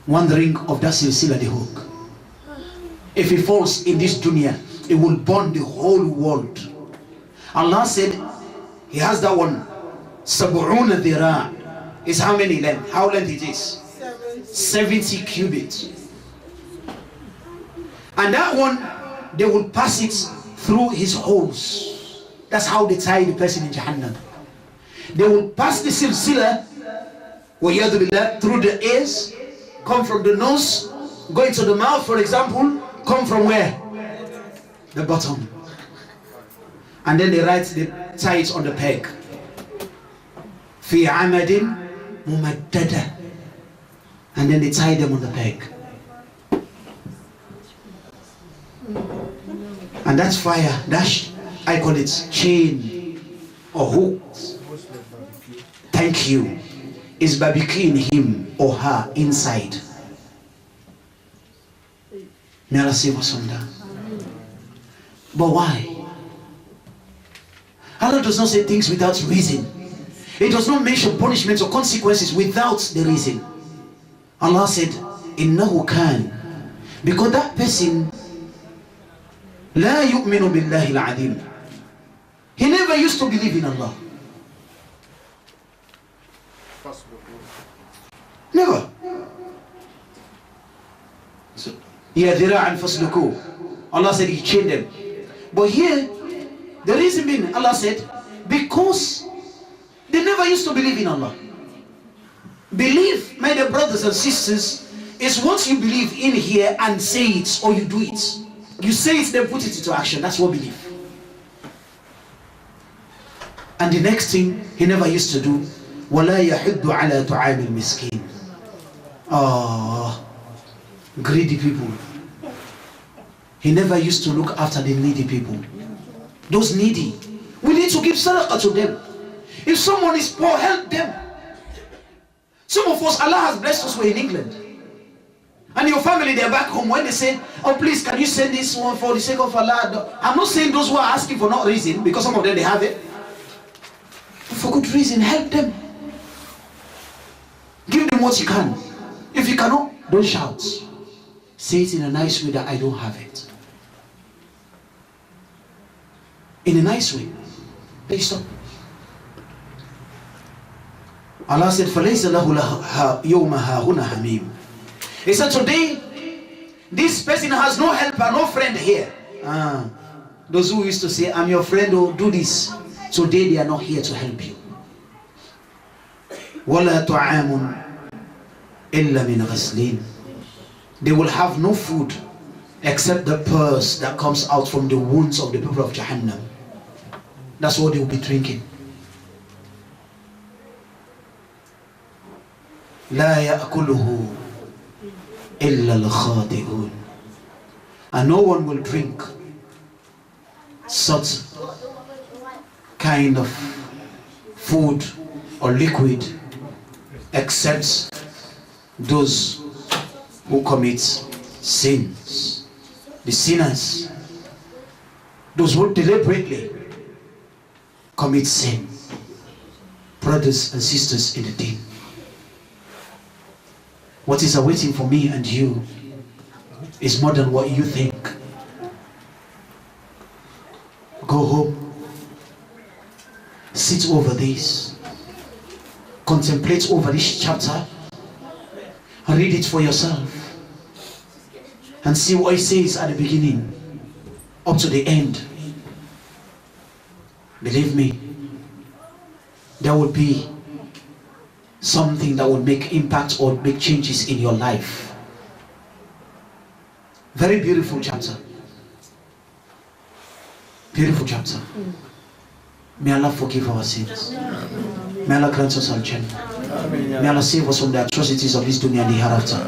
One ring of that silsila, the hook. If he falls in this dunya, it will burn the whole world. Allah said he has that one. Sab'una dhira is how many length? How length it is? 70 cubits. And that one, they will pass it through his holes. That's how they tie the person in Jahannam. They will pass the silsila through the ears, come from the nose, go into the mouth, for example, come from where? The bottom. And then they tie it on the peg. Fi amadin mumaddada. And then they tie them on the peg. And that's fire. That's, I call it chain or hooks. Thank you. Is barbecuing him or her inside. May Allah save us from that. But why? Allah does not say things without reason. He does not mention punishments or consequences without the reason. Allah said, إِنَّهُ كَانَ. Because that person لَا يُؤْمِنُ بِاللَّهِ الْعَظِيمِ. He never used to believe in Allah. Never. So, ذِرَاعًا فَاسْلُكُوهُ. Allah said he chained them. But here, the reason being, Allah said, because they never used to believe in Allah. Belief, my dear brothers and sisters, is what you believe in here and say it or you do it. You say it, then put it into action. That's what belief. And the next thing he never used to do, وَلَا يَحُدُّ عَلَى طُعَامِ الْمِسْكِينِ. Oh, greedy people. He never used to look after the needy people. Those needy. We need to give sadaqah to them. If someone is poor, help them. Some of us, Allah has blessed us, we're in England. And your family, they're back home. When they say, oh please, can you send this one for the sake of Allah? I'm not saying those who are asking for no reason, because some of them, they have it. But for good reason, help them. Give them what you can. If you cannot, don't shout. Say it in a nice way that I don't have it. In a nice way. Please stop. Allah said, فَلَيْسَ لَهُ يَوْمَ هَاهُنَا حَمِيمٌ. He said, today, this person has no helper, no friend here. Those who used to say, I'm your friend, or do this. Today they are not here to help you. وَلَا طَعَامٌ إِلَّا مِنْ غَسْلِينَ. They will have no food except the purse that comes out from the wounds of the people of Jahannam. That's what they will be drinking. لا يأكله إلا الخاطئون. And no one will drink such kind of food or liquid except those who commit sins. The sinners, those who deliberately commit sin, brothers and sisters in the deen. What is awaiting for me and you is more than what you think. Go home, sit over this, contemplate over this chapter, read it for yourself, and see what it says at the beginning up to the end. Believe me, there will be something that will make impact or make changes in your life. Very beautiful chapter. Beautiful chapter. May Allah forgive our sins. May Allah grant us al-Jannah. May Allah save us from the atrocities of this dunya and the hereafter.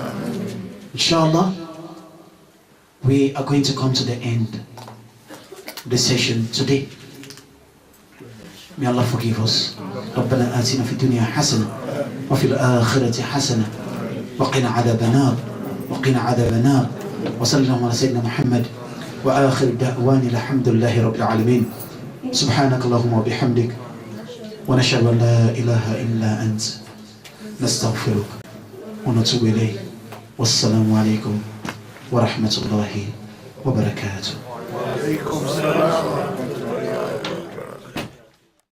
Inshallah, we are going to come to the end of the session today. May Allah forgive us. ربنا آتنا في الدنيا حسنة وفي الآخرة حسنة وقنا عذاب النار وقنا عذاب النار وصلى الله على سيدنا محمد وآخر دعوانا الحمد لله رب العالمين. سبحانك اللهم وبحمدك ونشهد أن لا إله إلا أنت نستغفرك ونتوب إليك. والسلام عليكم ورحمة الله وبركاته. وعليكم السلام.